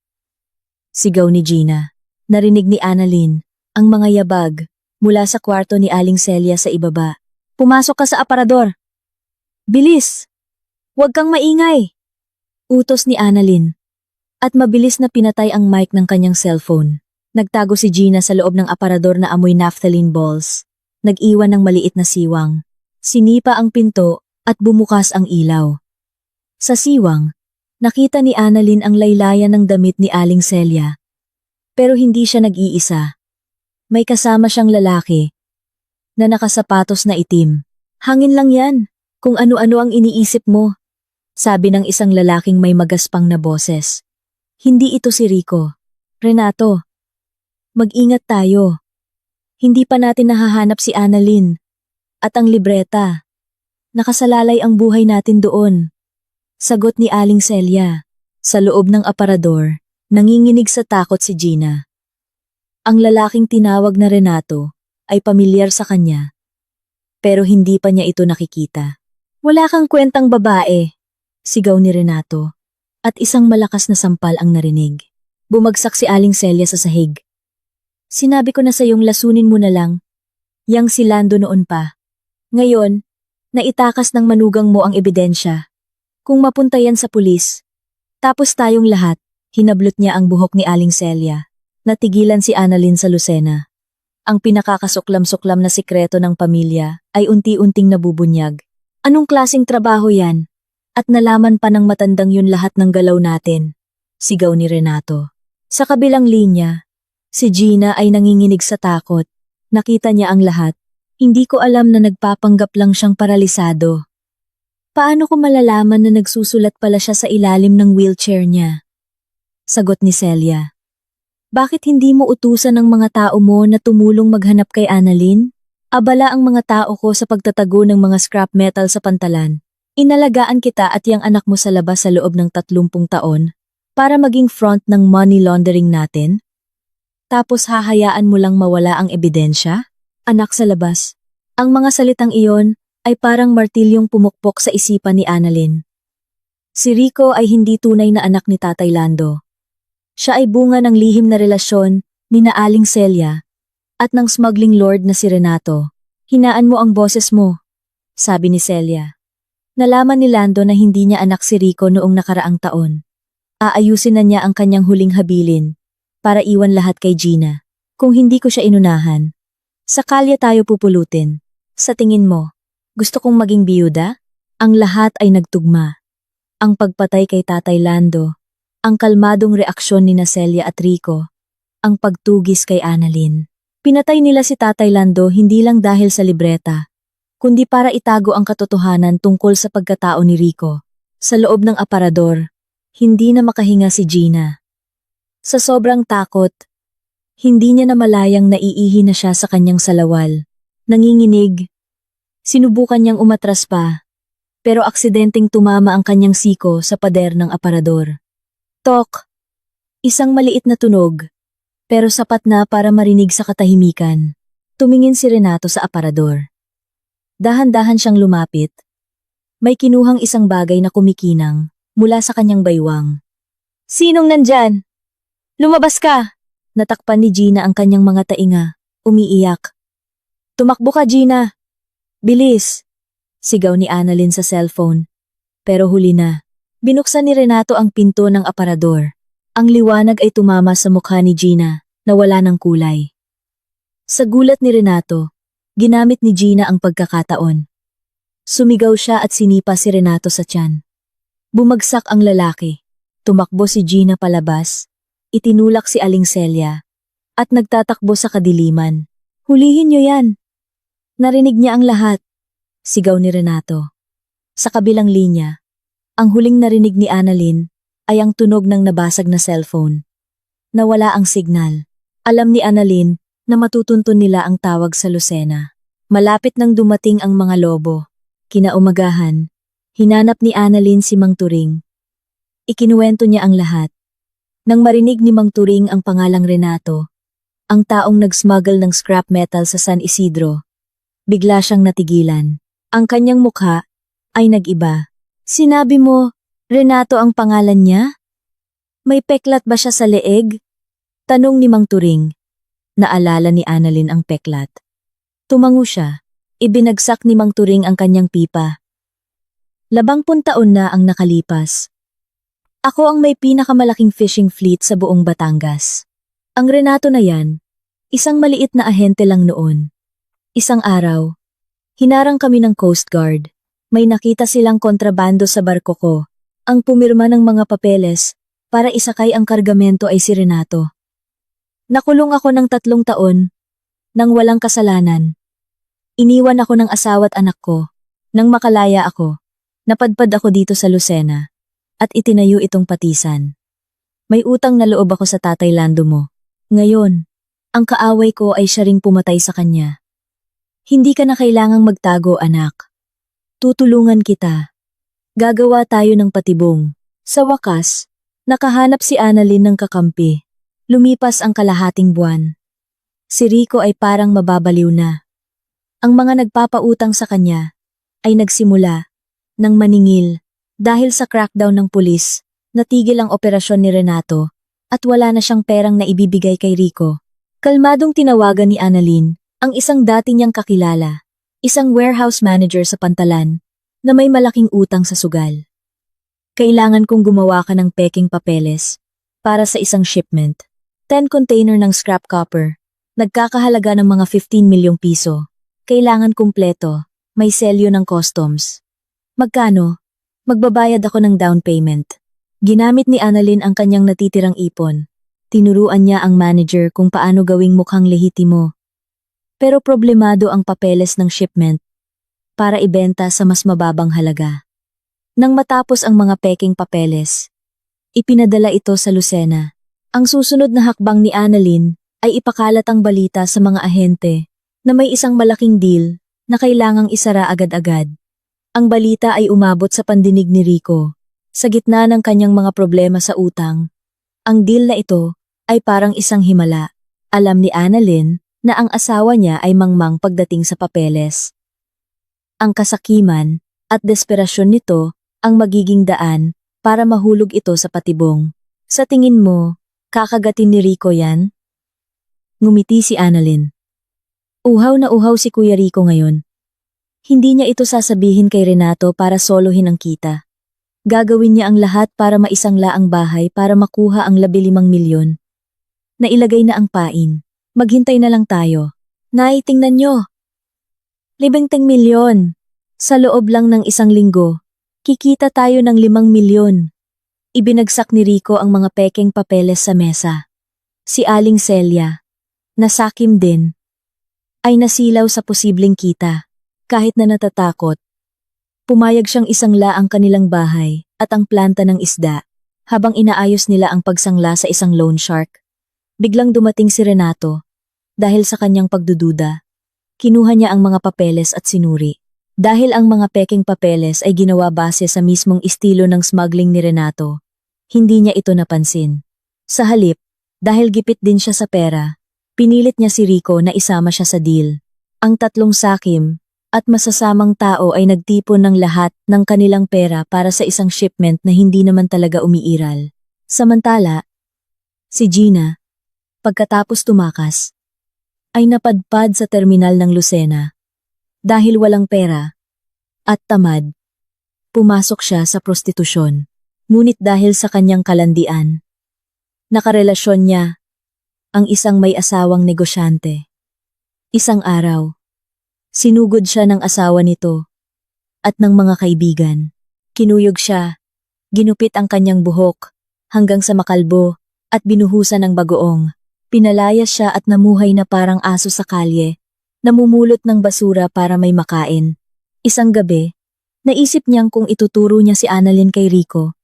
Sigaw ni Gina. Narinig ni Annalyn ang mga yabag mula sa kwarto ni Aling Celia sa ibaba. Pumasok ka sa aparador. Bilis! Huwag kang maingay! Utos ni Annalyn. At mabilis na pinatay ang mic ng kanyang cellphone. Nagtago si Gina sa loob ng aparador na amoy naphthalene balls. Nag-iwan ng maliit na siwang. Sinipa ang pinto at bumukas ang ilaw. Sa siwang, nakita ni Annalyn ang laylayan ng damit ni Aling Celia. Pero hindi siya nag-iisa. May kasama siyang lalaki na nakasapatos na itim. Hangin lang yan, kung ano-ano ang iniisip mo, sabi ng isang lalaking may magaspang na boses. Hindi ito si Rico. Renato, mag-ingat tayo. Hindi pa natin nahahanap si Annalyn at ang libreta. Nakasalalay ang buhay natin doon. Sagot ni Aling Celia. Sa loob ng aparador, nanginginig sa takot si Gina. Ang lalaking tinawag na Renato ay pamilyar sa kanya. Pero hindi pa niya ito nakikita. Wala kang kwentang babae, sigaw ni Renato. At isang malakas na sampal ang narinig. Bumagsak si Aling Celia sa sahig. Sinabi ko na sa iyong lasunin mo na lang. Yang si Lando noon pa. Ngayon, naitakas ng manugang mo ang ebidensya. Kung mapunta yan sa pulis, tapos tayong lahat, hinablot niya ang buhok ni Aling Celia. Natigilan si Annalyn sa Lucena. Ang pinakakasuklam-suklam na sikreto ng pamilya ay unti-unting nabubunyag. Anong klaseng trabaho yan? At nalaman pa ng matandang yun lahat ng galaw natin, sigaw ni Renato. Sa kabilang linya, si Gina ay nanginginig sa takot. Nakita niya ang lahat. Hindi ko alam na nagpapanggap lang siyang paralisado. Paano ko malalaman na nagsusulat pala siya sa ilalim ng wheelchair niya? Sagot ni Celia. Bakit hindi mo utusan ng mga tao mo na tumulong maghanap kay Annalyn? Abala ang mga tao ko sa pagtatago ng mga scrap metal sa pantalan. Inalagaan kita at yang anak mo sa labas sa loob ng 30 taon para maging front ng money laundering natin? Tapos hahayaan mo lang mawala ang ebidensya? Anak sa labas. Ang mga salitang iyon ay parang martilyong pumukpok sa isipan ni Annalyn. Si Rico ay hindi tunay na anak ni Tatay Lando. Siya ay bunga ng lihim na relasyon ni na Aling Celia at ng smuggling lord na si Renato. Hinaan mo ang boses mo, sabi ni Celia. Nalaman ni Lando na hindi niya anak si Rico noong nakaraang taon. Aayusin na niya ang kanyang huling habilin para iwan lahat kay Gina. Kung hindi ko siya inunahan, sa kalye tayo pupulutin. Sa tingin mo, gusto kong maging biyuda? Ang lahat ay nagtugma. Ang pagpatay kay Tatay Lando, ang kalmadong reaksyon ni Celia at Rico, ang pagtugis kay Annalyn. Pinatay nila si Tatay Lando hindi lang dahil sa libreta, kundi para itago ang katotohanan tungkol sa pagkatao ni Rico. Sa loob ng aparador, hindi na makahinga si Gina. Sa sobrang takot, hindi niya namalayang naiihi na siya sa kanyang salawal. Nanginginig. Sinubukan niyang umatras pa, pero aksidenteng tumama ang kanyang siko sa pader ng aparador. Tok! Isang maliit na tunog, pero sapat na para marinig sa katahimikan. Tumingin si Renato sa aparador. Dahan-dahan siyang lumapit. May kinuhang isang bagay na kumikinang mula sa kanyang baywang. Sinong nandyan? Lumabas ka! Natakpan ni Gina ang kanyang mga tainga, umiiyak. Tumakbo ka, Gina! Bilis! Sigaw ni Annalyn sa cellphone. Pero huli na. Binuksan ni Renato ang pinto ng aparador. Ang liwanag ay tumama sa mukha ni Gina na wala ng kulay. Sa gulat ni Renato, ginamit ni Gina ang pagkakataon. Sumigaw siya at sinipa si Renato sa tiyan. Bumagsak ang lalaki. Tumakbo si Gina palabas. Itinulak si Aling Celia at nagtatakbo sa kadiliman. Hulihin niyo yan! Narinig niya ang lahat. Sigaw ni Renato. Sa kabilang linya, ang huling narinig ni Annalyn ay ang tunog ng nabasag na cellphone. Nawala ang signal. Alam ni Annalyn na matutuntun nila ang tawag sa Lucena. Malapit nang dumating ang mga lobo. Kinaumagahan, hinanap ni Annalyn si Mang Turing. Ikinuwento niya ang lahat. Nang marinig ni Mang Turing ang pangalang Renato, ang taong nag-smuggle ng scrap metal sa San Isidro, bigla siyang natigilan. Ang kanyang mukha ay nag-iba. Sinabi mo, Renato ang pangalan niya? May peklat ba siya sa leeg? Tanong ni Mang Turing. Naalala ni Annalyn ang peklat. Tumango siya. Ibinagsak ni Mang Turing ang kanyang pipa. 20 taon na ang nakalipas. Ako ang may pinakamalaking fishing fleet sa buong Batangas. Ang Renato na yan, isang maliit na ahente lang noon. Isang araw, hinarang kami ng Coast Guard. May nakita silang kontrabando sa barko ko. Ang pumirma ng mga papeles para isakay ang kargamento ay si Renato. Nakulong ako ng 3 taon nang walang kasalanan. Iniwan ako ng asawa at anak ko. Nang makalaya ako, napadpad ako dito sa Lucena at itinayo itong patisan. May utang na loob ako sa Tatay Lando mo. Ngayon, ang kaaway ko ay siya ring pumatay sa kanya. Hindi ka na kailangang magtago, anak. Tutulungan kita. Gagawa tayo ng patibong. Sa wakas, nakahanap si Annalyn ng kakampi. Lumipas ang kalahating buwan. Si Rico ay parang mababaliw na. Ang mga nagpapautang sa kanya ay nagsimula ng maningil dahil sa crackdown ng pulis. Natigil ang operasyon ni Renato at wala na siyang perang na ibibigay kay Rico. Kalmadong tinawagan ni Annalyn ang isang dati niyang kakilala, isang warehouse manager sa Pantalan na may malaking utang sa sugal. Kailangan kong gumawa ka ng peking papeles para sa isang shipment. 10 container ng scrap copper, nagkakahalaga ng mga 15 milyong piso. Kailangan kumpleto, may selyo ng customs. Magkano? Magbabayad ako ng down payment. Ginamit ni Annalyn ang kanyang natitirang ipon. Tinuruan niya ang manager kung paano gawing mukhang lehitimo. Pero problemado ang papeles ng shipment para ibenta sa mas mababang halaga. Nang matapos ang mga peking papeles, ipinadala ito sa Lucena. Ang susunod na hakbang ni Annalyn ay ipakalat ang balita sa mga ahente na may isang malaking deal na kailangang isara agad-agad. Ang balita ay umabot sa pandinig ni Rico. Sa gitna ng kanyang mga problema sa utang, ang deal na ito ay parang isang himala. Alam ni Annalyn na ang asawa niya ay mangmang pagdating sa papeles. Ang kasakiman at desperasyon nito ang magiging daan para mahulog ito sa patibong. Sa tingin mo, kakagatin ni Rico yan? Ngumiti si Annalyn. Uhaw na uhaw si Kuya Rico ngayon. Hindi niya ito sasabihin kay Renato para solohin ang kita. Gagawin niya ang lahat para maisangla ang bahay para makuha ang 15 milyon. Nailagay na ang pain. Maghintay na lang tayo. Nay, tingnan nyo. 15 milyon. Sa loob lang ng isang linggo, kikita tayo ng 5 milyon. Ibinagsak ni Rico ang mga pekeng papeles sa mesa. Si Aling Celia, nasakim din, ay nasilaw sa posibleng kita. Kahit na natatakot, pumayag siyang isangla ang kanilang bahay at ang planta ng isda habang inaayos nila ang pagsangla sa isang loan shark. Biglang dumating si Renato. Dahil sa kanyang pagdududa, kinuha niya ang mga papeles at sinuri. Dahil ang mga peking papeles ay ginawa base sa mismong estilo ng smuggling ni Renato, hindi niya ito napansin. Sa halip, dahil gipit din siya sa pera, pinilit niya si Rico na isama siya sa deal. Ang tatlong sakim at masasamang tao ay nagtipon ng lahat ng kanilang pera para sa isang shipment na hindi naman talaga umiiral. Samantala, si Gina, pagkatapos tumakas, ay napadpad sa terminal ng Lucena. Dahil walang pera at tamad, pumasok siya sa prostitusyon. Ngunit dahil sa kanyang kalandian, nakarelasyon niya ang isang may asawang negosyante. Isang araw, sinugod siya ng asawa nito at ng mga kaibigan. Kinuyog siya, ginupit ang kanyang buhok hanggang sa makalbo at binuhusan ng bagoong. Pinalayas siya at namuhay na parang aso sa kalye, namumulot ng basura para may makain. Isang gabi, naisip niyang kung ituturo niya si Annalyn kay Rico.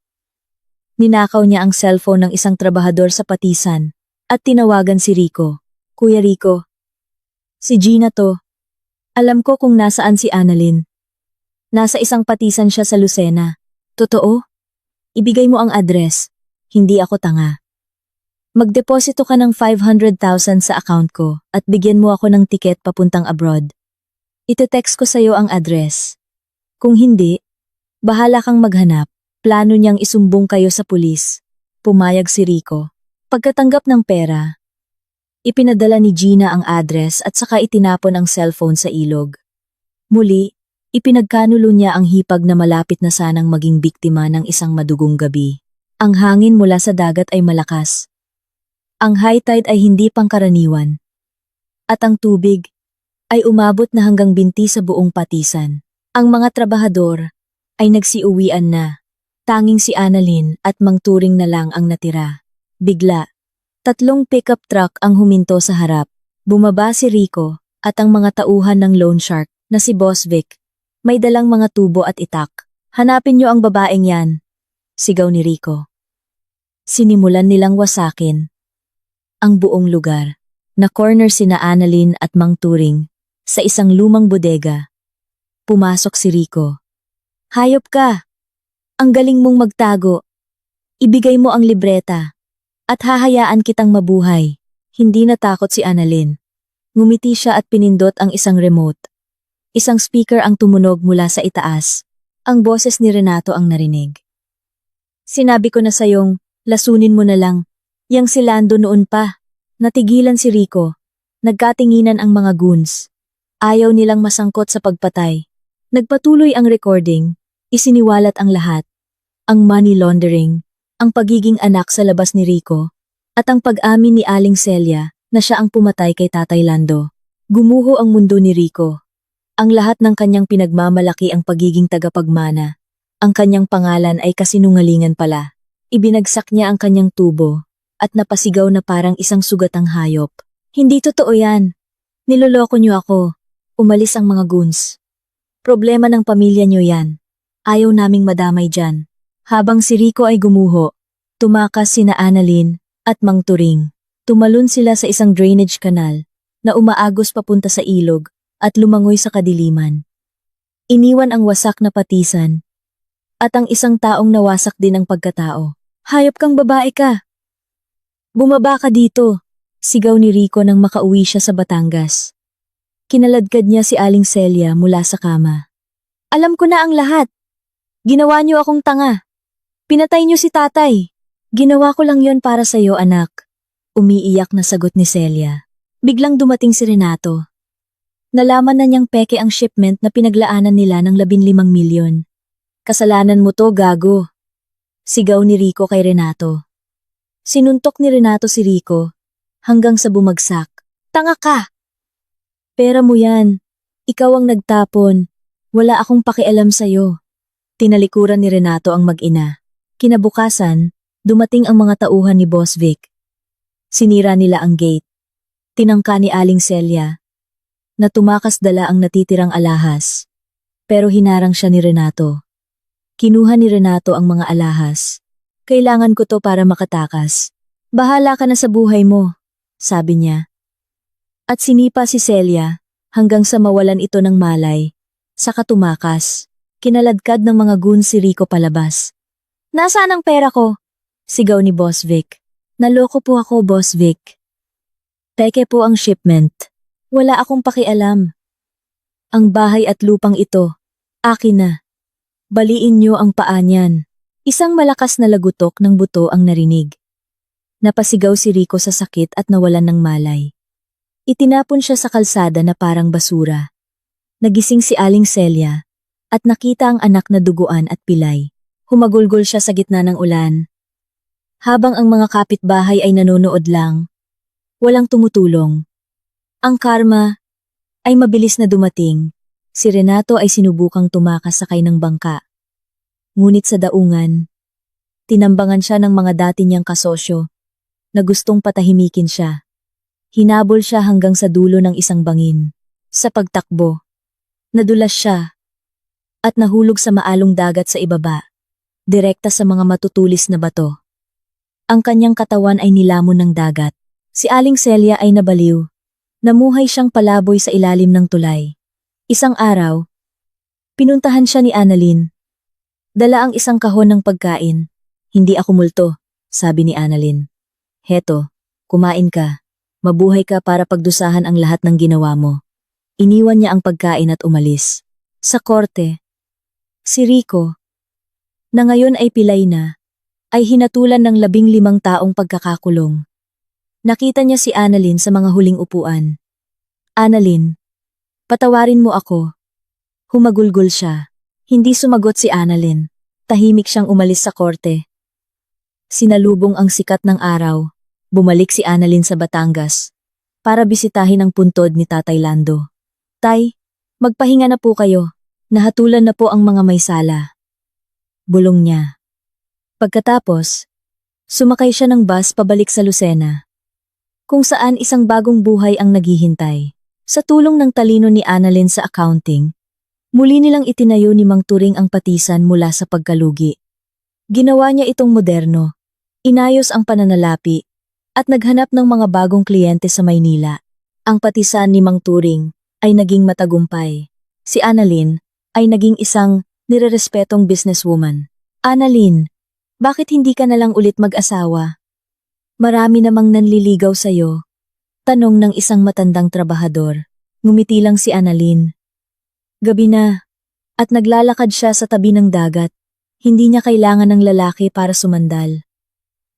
Ninakaw niya ang cellphone ng isang trabahador sa patisan at tinawagan si Rico. Kuya Rico, si Gina to. Alam ko kung nasaan si Annalyn. Nasa isang patisan siya sa Lucena. Totoo? Ibigay mo ang address. Hindi ako tanga. Magdeposito ka ng 500,000 sa account ko at bigyan mo ako ng tiket papuntang abroad. Ite-text ko sa'yo ang address. Kung hindi, bahala kang maghanap. Plano niyang isumbong kayo sa pulis. Pumayag si Rico. Pagkatanggap ng pera, ipinadala ni Gina ang address at saka itinapon ang cellphone sa ilog. Muli, ipinagkanulo niya ang hipag na malapit na sanang maging biktima ng isang madugong gabi. Ang hangin mula sa dagat ay malakas. Ang high tide ay hindi pangkaraniwan. At ang tubig ay umabot na hanggang binti sa buong patisan. Ang mga trabahador ay nagsiuwian na. Tanging si Annalyn at Mang Turing na lang ang natira. Bigla, 3 pickup truck ang huminto sa harap. Bumaba si Rico at ang mga tauhan ng loan shark na si Boss Vic. May dalang mga tubo at itak. Hanapin niyo ang babaeng yan, sigaw ni Rico. Sinimulan nilang wasakin ang buong lugar. Na corner sina Annalyn at Mang Turing sa isang lumang bodega. Pumasok si Rico. Hayop ka! Ang galing mong magtago. Ibigay mo ang libreta. At hahayaan kitang mabuhay. Hindi natakot si Annalyn. Ngumiti siya at pinindot ang isang remote. Isang speaker ang tumunog mula sa itaas. Ang boses ni Renato ang narinig. Sinabi ko na sayong, lasunin mo na lang. Yang si Lando noon pa. Natigilan si Rico. Nagkatinginan ang mga goons. Ayaw nilang masangkot sa pagpatay. Nagpatuloy ang recording. Isiniwalat ang lahat. Ang money laundering, ang pagiging anak sa labas ni Rico, at ang pag-amin ni Aling Celia na siya ang pumatay kay Tatay Lando. Gumuho ang mundo ni Rico. Ang lahat ng kanyang pinagmamalaki ang pagiging tagapagmana, Ang kanyang pangalan ay kasinungalingan pala. Ibinagsak niya ang kanyang tubo at napasigaw na parang isang sugatang hayop. Hindi totoo yan. Niloloko niyo ako. Umalis ang mga goons. Problema ng pamilya niyo yan. Ayaw naming madamay dyan. Habang si Rico ay gumuho, tumakas sina Annalyn at Mang Turing. Tumalon sila sa isang drainage canal na umaagos papunta sa ilog at lumangoy sa kadiliman. Iniwan ang wasak na patisan at ang isang taong nawasak din ang pagkatao. Hayop kang babae ka! Bumaba ka dito! Sigaw ni Rico nang makauwi siya sa Batangas. Kinaladkad niya si Aling Celia mula sa kama. Alam ko na ang lahat. Ginawa niyo akong tanga. Pinatay niyo si tatay. Ginawa ko lang yon para sa'yo, anak. Umiiyak na sagot ni Celia. Biglang dumating si Renato. Nalaman na niyang peke ang shipment na pinaglaanan nila ng 15 milyon. Kasalanan mo to, gago. Sigaw ni Rico kay Renato. Sinuntok ni Renato si Rico hanggang sa bumagsak. Tanga ka! Pera mo yan. Ikaw ang nagtapon. Wala akong pakialam sa'yo. Tinalikuran ni Renato ang mag-ina. Kinabukasan, dumating ang mga tauhan ni Boss Vic. Sinira nila ang gate. Tinangka ni Aling Celia na tumakas dala ang natitirang alahas. Pero hinarang siya ni Renato. Kinuha ni Renato ang mga alahas. Kailangan ko to para makatakas. Bahala ka na sa buhay mo, sabi niya. At sinipa si Celia hanggang sa mawalan ito ng malay. Saka tumakas. Kinaladkad ng mga goons si Rico palabas. Nasaan ang pera ko? Sigaw ni Boss Vic. Naloko po ako, Boss Vic. Peke po ang shipment. Wala akong pakialam. Ang bahay at lupang ito, akin na. Baliin niyo ang paa niyan. Isang malakas na lagutok ng buto ang narinig. Napasigaw si Rico sa sakit at nawalan ng malay. Itinapon siya sa kalsada na parang basura. Nagising si Aling Celia at nakita ang anak na duguan at pilay. Humagulgol siya sa gitna ng ulan. Habang ang mga kapitbahay ay nanonood lang, walang tumutulong. Ang karma ay mabilis na dumating. Si Renato ay sinubukang tumakas sakay ng bangka. Ngunit sa daungan, tinambangan siya ng mga dati niyang kasosyo na gustong patahimikin siya. Hinabol siya hanggang sa dulo ng isang bangin. Sa pagtakbo, nadulas siya at nahulog sa maalong dagat sa ibaba, direkta sa mga matutulis na bato. Ang kanyang katawan ay nilamon ng dagat. Si Aling Celia ay nabaliw. Namuhay siyang palaboy sa ilalim ng tulay. Isang araw, pinuntahan siya ni Annalyn. Dala ang isang kahon ng pagkain. Hindi ako multo, sabi ni Annalyn. Heto, kumain ka. Mabuhay ka para pagdusahan ang lahat ng ginawa mo. Iniwan niya ang pagkain at umalis. Sa korte, si Rico, na ngayon ay pilay na, ay hinatulan ng 15 taong pagkakakulong. Nakita niya si Annalyn sa mga huling upuan. Annalyn, patawarin mo ako. Humagulgol siya. Hindi sumagot si Annalyn. Tahimik siyang umalis sa korte. Sinalubong ang sikat ng araw. Bumalik si Annalyn sa Batangas para bisitahin ang puntod ni Tatay Lando. Tay, magpahinga na po kayo. Nahatulan na po ang mga may sala. Bulong niya. Pagkatapos, sumakay siya ng bus pabalik sa Lucena, kung saan isang bagong buhay ang naghihintay. Sa tulong ng talino ni Annalyn sa accounting, muli nilang itinayo ni Mang Turing ang patisan mula sa pagkalugi. Ginawa niya itong moderno, inayos ang pananalapi, at naghanap ng mga bagong kliyente sa Maynila. Ang patisan ni Mang Turing ay naging matagumpay. Si Annalyn ay naging isang nirerespetong businesswoman. Annalyn, bakit hindi ka na lang ulit mag-asawa? Marami namang nanliligaw sa'yo. Tanong ng isang matandang trabahador. Ngumiti lang si Annalyn. Gabi na, at naglalakad siya sa tabi ng dagat. Hindi niya kailangan ng lalaki para sumandal.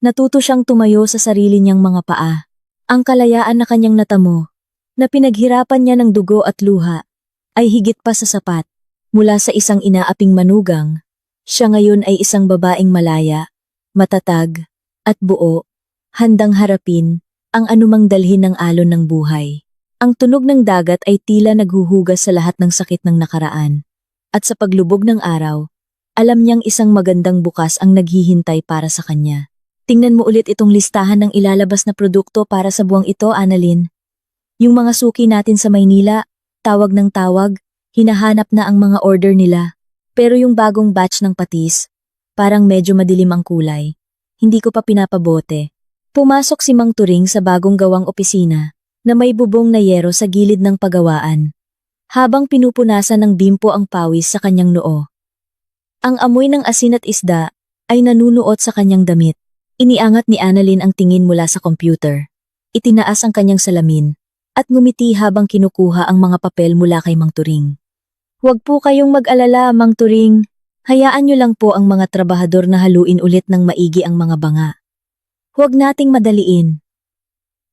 Natuto siyang tumayo sa sarili niyang mga paa. Ang kalayaan na kanyang natamo, na pinaghirapan niya ng dugo at luha, ay higit pa sa sapat. Mula sa isang inaaping manugang, siya ngayon ay isang babaeng malaya, matatag, at buo, handang harapin ang anumang dalhin ng alon ng buhay. Ang tunog ng dagat ay tila naghuhugas sa lahat ng sakit ng nakaraan. At sa paglubog ng araw, Alam niyang isang magandang bukas ang naghihintay para sa kanya. Tingnan mo ulit itong listahan ng ilalabas na produkto para sa buwang ito, Annalyn. Yung mga suki natin sa Maynila, tawag ng tawag, hinahanap na ang mga order nila. Pero yung bagong batch ng patis, parang medyo madilim ang kulay. Hindi ko pa pinapabote. Pumasok si Mang Turing sa bagong gawang opisina na may bubong na yero sa gilid ng pagawaan. Habang pinupunasan ng bimpo ang pawis sa kanyang noo. Ang amoy ng asin at isda ay nanunuot sa kanyang damit. Iniangat ni Annalyn ang tingin mula sa computer. Itinaas ang kanyang salamin at ngumiti habang kinukuha ang mga papel mula kay Mang Turing. Huwag po kayong mag-alala, Mang Turing. Hayaan niyo lang po ang mga trabahador na haluin ulit ng maigi ang mga banga. Huwag nating madaliin.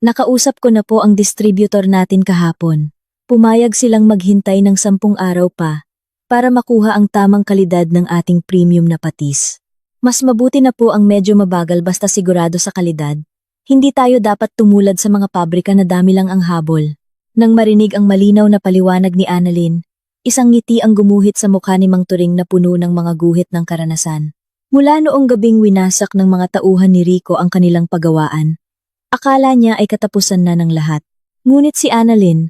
Nakausap ko na po ang distributor natin kahapon. Pumayag silang maghintay ng 10 araw pa para makuha ang tamang kalidad ng ating premium na patis. Mas mabuti na po ang medyo mabagal basta sigurado sa kalidad. Hindi tayo dapat tumulad sa mga pabrika na dami lang ang habol. Nang marinig ang malinaw na paliwanag ni Annalyn, isang ngiti ang gumuhit sa mukha ni Mang Turing na puno ng mga guhit ng karanasan. Mula noong gabing winasak ng mga tauhan ni Rico ang kanilang pagawaan, akala niya ay katapusan na ng lahat. Ngunit si Annalyn,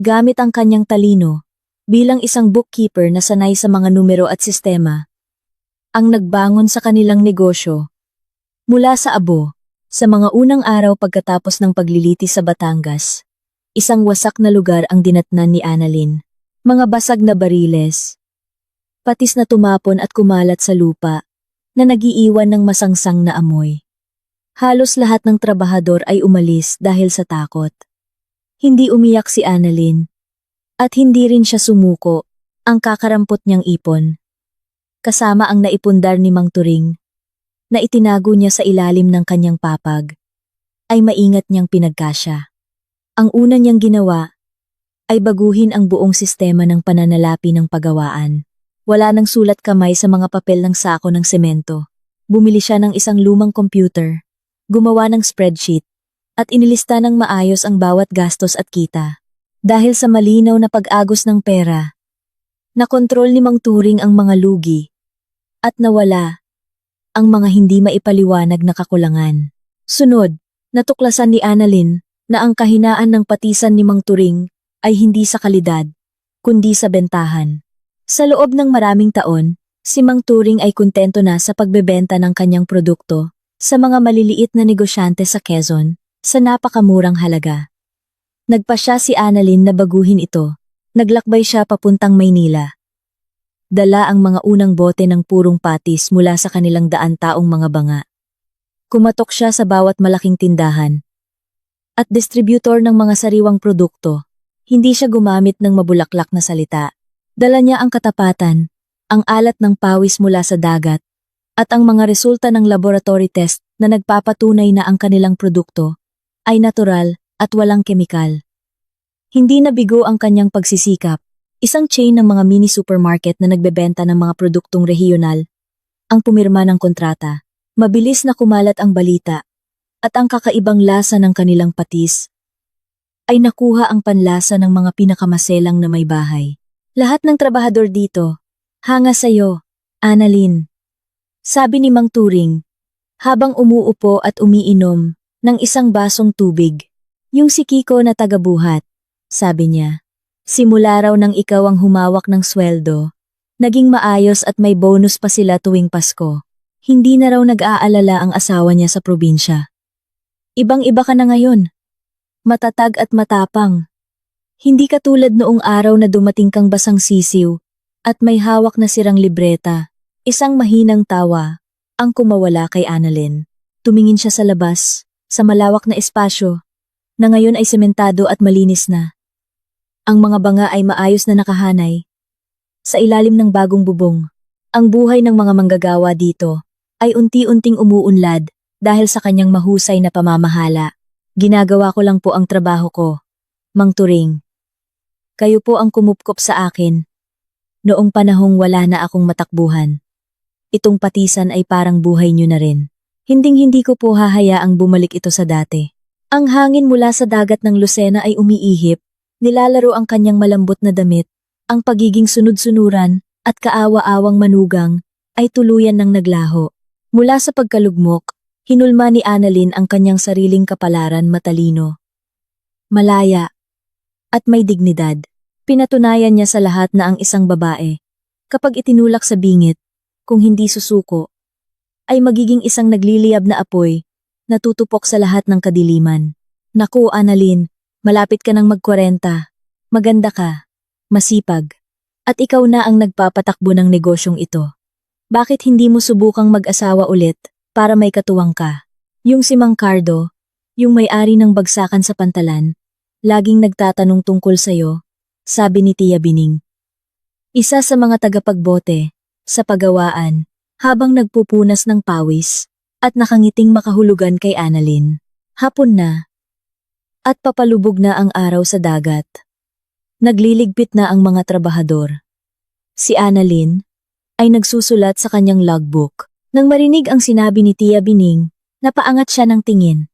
gamit ang kanyang talino, bilang isang bookkeeper na sanay sa mga numero at sistema, ang nagbangon sa kanilang negosyo. Mula sa abo, sa mga unang araw pagkatapos ng paglilitis sa Batangas, isang wasak na lugar ang dinatnan ni Annalyn. Mga basag na bariles, patis na tumapon at kumalat sa lupa, na nagiiwan ng masangsang na amoy. Halos lahat ng trabahador ay umalis dahil sa takot. Hindi umiyak si Annalyn, at hindi rin siya sumuko, ang kakarampot niyang ipon. Kasama ang naipundar ni Mang Turing, na itinago niya sa ilalim ng kanyang papag, ay maingat niyang pinagkasya. Ang una niyang ginawa ay baguhin ang buong sistema ng pananalapi ng pagawaan. Wala nang sulat kamay sa mga papel ng sako ng semento. Bumili siya ng isang lumang computer, gumawa ng spreadsheet, at inilista ng maayos ang bawat gastos at kita. Dahil sa malinaw na pag-agos ng pera, nakontrol ni Mang Turing ang mga lugi, at nawala ang mga hindi maipaliwanag na kakulangan. Sunod, natuklasan ni Annalyn na ang kahinaan ng patisan ni Mang Turing ay hindi sa kalidad, kundi sa bentahan. Sa loob ng maraming taon, si Mang Turing ay kontento na sa pagbebenta ng kanyang produkto sa mga maliliit na negosyante sa Quezon sa napakamurang halaga. Nagpasya si Annalyn na baguhin ito. Naglakbay siya papuntang Maynila. Dala ang mga unang bote ng purong patis mula sa kanilang daan-taong mga banga. Kumatok siya sa bawat malaking tindahan at distributor ng mga sariwang produkto. Hindi siya gumamit ng mabulaklak na salita. Dala niya ang katapatan, ang alat ng pawis mula sa dagat, at ang mga resulta ng laboratory test na nagpapatunay na ang kanilang produkto ay natural at walang kemikal. Hindi nabigo ang kanyang pagsisikap. Isang chain ng mga mini supermarket na nagbebenta ng mga produktong rehiyonal ang pumirma ng kontrata. Mabilis na kumalat ang balita, at ang kakaibang lasa ng kanilang patis ay nakuha ang panlasa ng mga pinakamaselang na may bahay. Lahat ng trabahador dito, hanga sa'yo, Annalyn, sabi ni Mang Turing, habang umuupo at umiinom ng isang basong tubig. Yung si Kiko na tagabuhat, sabi niya. Simula raw nang ikaw ang humawak ng sweldo, naging maayos at may bonus pa sila tuwing Pasko. Hindi na raw nag-aalala ang asawa niya sa probinsya. Ibang-iba ka na ngayon. Matatag at matapang. Hindi katulad noong araw na dumating kang basang sisiw at may hawak na sirang libreta. Isang mahinang tawa ang kumawala kay Annalyn. Tumingin siya sa labas, sa malawak na espasyo, na ngayon ay sementado at malinis na. Ang mga banga ay maayos na nakahanay. Sa ilalim ng bagong bubong, ang buhay ng mga manggagawa dito ay unti-unting umuunlad dahil sa kanyang mahusay na pamamahala. Ginagawa ko lang po ang trabaho ko, Mang Turing. Kayo po ang kumupkop sa akin. Noong panahong wala na akong matakbuhan. Itong patisan ay parang buhay niyo na rin. Hinding-hindi ko po hahayaang bumalik ito sa dati. Ang hangin mula sa dagat ng Lucena ay umiihip. Nilalaro ang kanyang malambot na damit, ang pagiging sunod-sunuran at kaawa-awang manugang ay tuluyan ng naglaho. Mula sa pagkalugmok, hinulma ni Annalyn ang kanyang sariling kapalaran matalino, malaya, at may dignidad. Pinatunayan niya sa lahat na ang isang babae, kapag itinulak sa bingit, kung hindi susuko, ay magiging isang nagliliyab na apoy na tutupok sa lahat ng kadiliman. Naku, Annalyn, malapit ka ng mag-40. Maganda ka, masipag, at ikaw na ang nagpapatakbo ng negosyong ito. Bakit hindi mo subukang mag-asawa ulit para may katuwang ka? Yung si Mang Cardo, yung may-ari ng bagsakan sa Pantalan, laging nagtatanong tungkol sa'yo, sabi ni Tia Bining. Isa sa mga tagapagbote, sa pagawaan, habang nagpupunas ng pawis, at nakangiting makahulugan kay Annalyn. Hapon na, at papalubog na ang araw sa dagat. Nagliligpit na ang mga trabahador. Si Annalyn ay nagsusulat sa kanyang logbook. Nang marinig ang sinabi ni Tia Bining, napaangat siya ng tingin.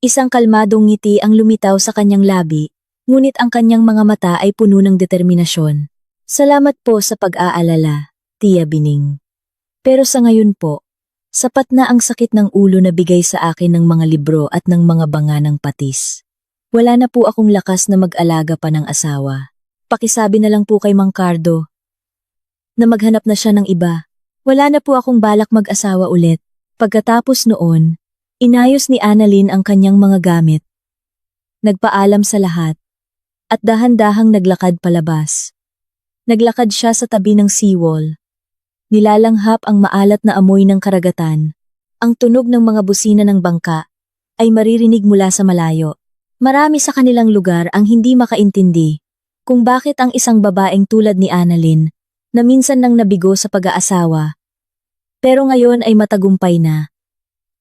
Isang kalmadong ngiti ang lumitaw sa kanyang labi, ngunit ang kanyang mga mata ay puno ng determinasyon. Salamat po sa pag-aalala, Tia Bining. Pero sa ngayon po, sapat na ang sakit ng ulo na bigay sa akin ng mga libro at ng mga banga ng patis. Wala na po akong lakas na mag-alaga pa ng asawa. Pakisabi na lang po kay Mang Cardo na maghanap na siya ng iba. Wala na po akong balak mag-asawa ulit. Pagkatapos noon, inayos ni Annalyn ang kanyang mga gamit. Nagpaalam sa lahat, at dahan-dahang naglakad palabas. Naglakad siya sa tabi ng seawall. Nilalanghap ang maalat na amoy ng karagatan. Ang tunog ng mga busina ng bangka ay maririnig mula sa malayo. Marami sa kanilang lugar ang hindi makaintindi kung bakit ang isang babaeng tulad ni Annalyn na minsan nang nabigo sa pag-aasawa, pero ngayon ay matagumpay na,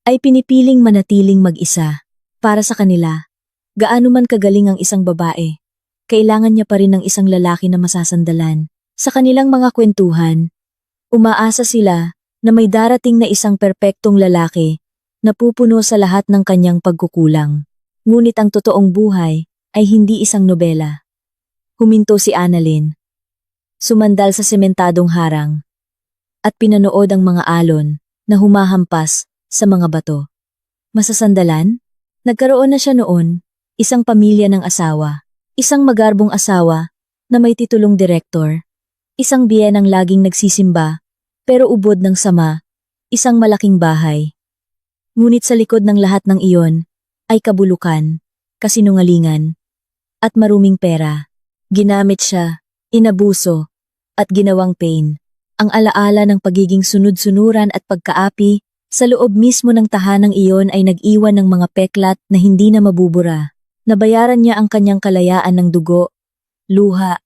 ay pinipiling manatiling mag-isa. Para sa kanila, gaano man kagaling ang isang babae, kailangan niya pa rin ng isang lalaki na masasandalan. Sa kanilang mga kwentuhan, umaasa sila na may darating na isang perpektong lalaki na pupuno sa lahat ng kanyang pagkukulang. Ngunit ang totoong buhay ay hindi isang nobela. Huminto si Annalyn. Sumandal sa sementadong harang at pinanood ang mga alon na humahampas sa mga bato. Masasandalan? Nagkaroon na siya noon, isang pamilya ng asawa, isang magarbong asawa na may titulong direktor, isang biyenang laging nagsisimba pero ubod ng sama, isang malaking bahay. Ngunit sa likod ng lahat ng iyon ay kabulukan, kasinungalingan, at maruming pera. Ginamit siya, inabuso, at ginawang pain. Ang alaala ng pagiging sunod-sunuran at pagkaapi sa loob mismo ng tahanang iyon ay nag-iwan ng mga peklat na hindi na mabubura. Nabayaran niya ang kanyang kalayaan ng dugo, luha,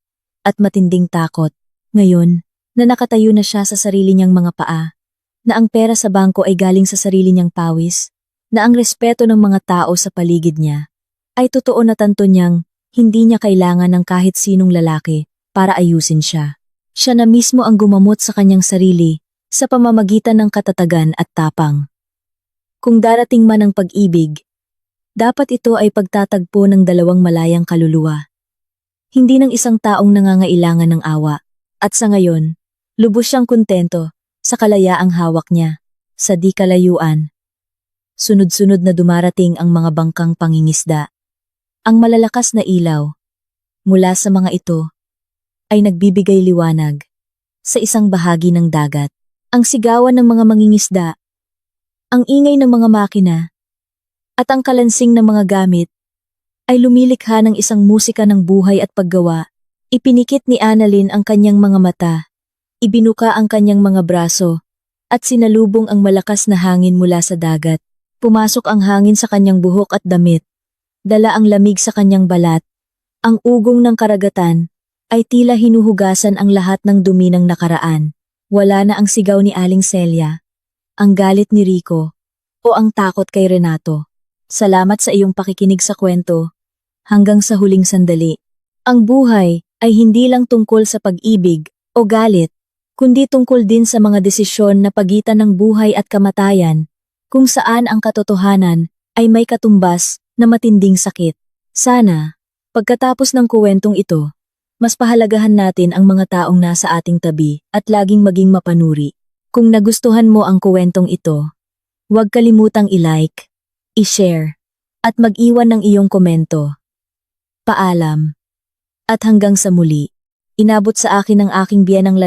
at matinding takot. Ngayon, na nakatayo na siya sa sarili niyang mga paa, na ang pera sa bangko ay galing sa sarili niyang pawis, na ang respeto ng mga tao sa paligid niya, ay totoo na tanto niyang hindi niya kailangan ng kahit sinong lalaki para ayusin siya. Siya na mismo ang gumamot sa kanyang sarili sa pamamagitan ng katatagan at tapang. Kung darating man ang pag-ibig, dapat ito ay pagtatagpo ng dalawang malayang kaluluwa. Hindi ng isang taong nangangailangan ng awa. At sa ngayon, lubos siyang kontento sa kalayaang hawak niya, sa di kalayuan. Sunod-sunod na dumarating ang mga bangkang pangingisda. Ang malalakas na ilaw, mula sa mga ito, ay nagbibigay liwanag sa isang bahagi ng dagat. Ang sigawan ng mga mangingisda, ang ingay ng mga makina, at ang kalansing ng mga gamit, ay lumilikha ng isang musika ng buhay at paggawa. Ipinikit ni Annalyn ang kanyang mga mata, ibinuka ang kanyang mga braso, at sinalubong ang malakas na hangin mula sa dagat. Pumasok ang hangin sa kanyang buhok at damit, dala ang lamig sa kanyang balat. Ang ugong ng karagatan ay tila hinuhugasan ang lahat ng dumi ng nakaraan. Wala na ang sigaw ni Aling Celia, ang galit ni Rico, o ang takot kay Renato. Salamat sa iyong pakikinig sa kwento. Hanggang sa huling sandali. Ang buhay ay hindi lang tungkol sa pag-ibig o galit, kundi tungkol din sa mga desisyon na pagitan ng buhay at kamatayan, kung saan ang katotohanan ay may katumbas na matinding sakit. Sana, pagkatapos ng kuwentong ito, mas pahalagahan natin ang mga taong nasa ating tabi at laging maging mapanuri. Kung nagustuhan mo ang kuwentong ito, huwag kalimutang i-like, i-share, at mag-iwan ng iyong komento. Paalam. At hanggang sa muli, inabot sa akin ang aking biyanang lalaki.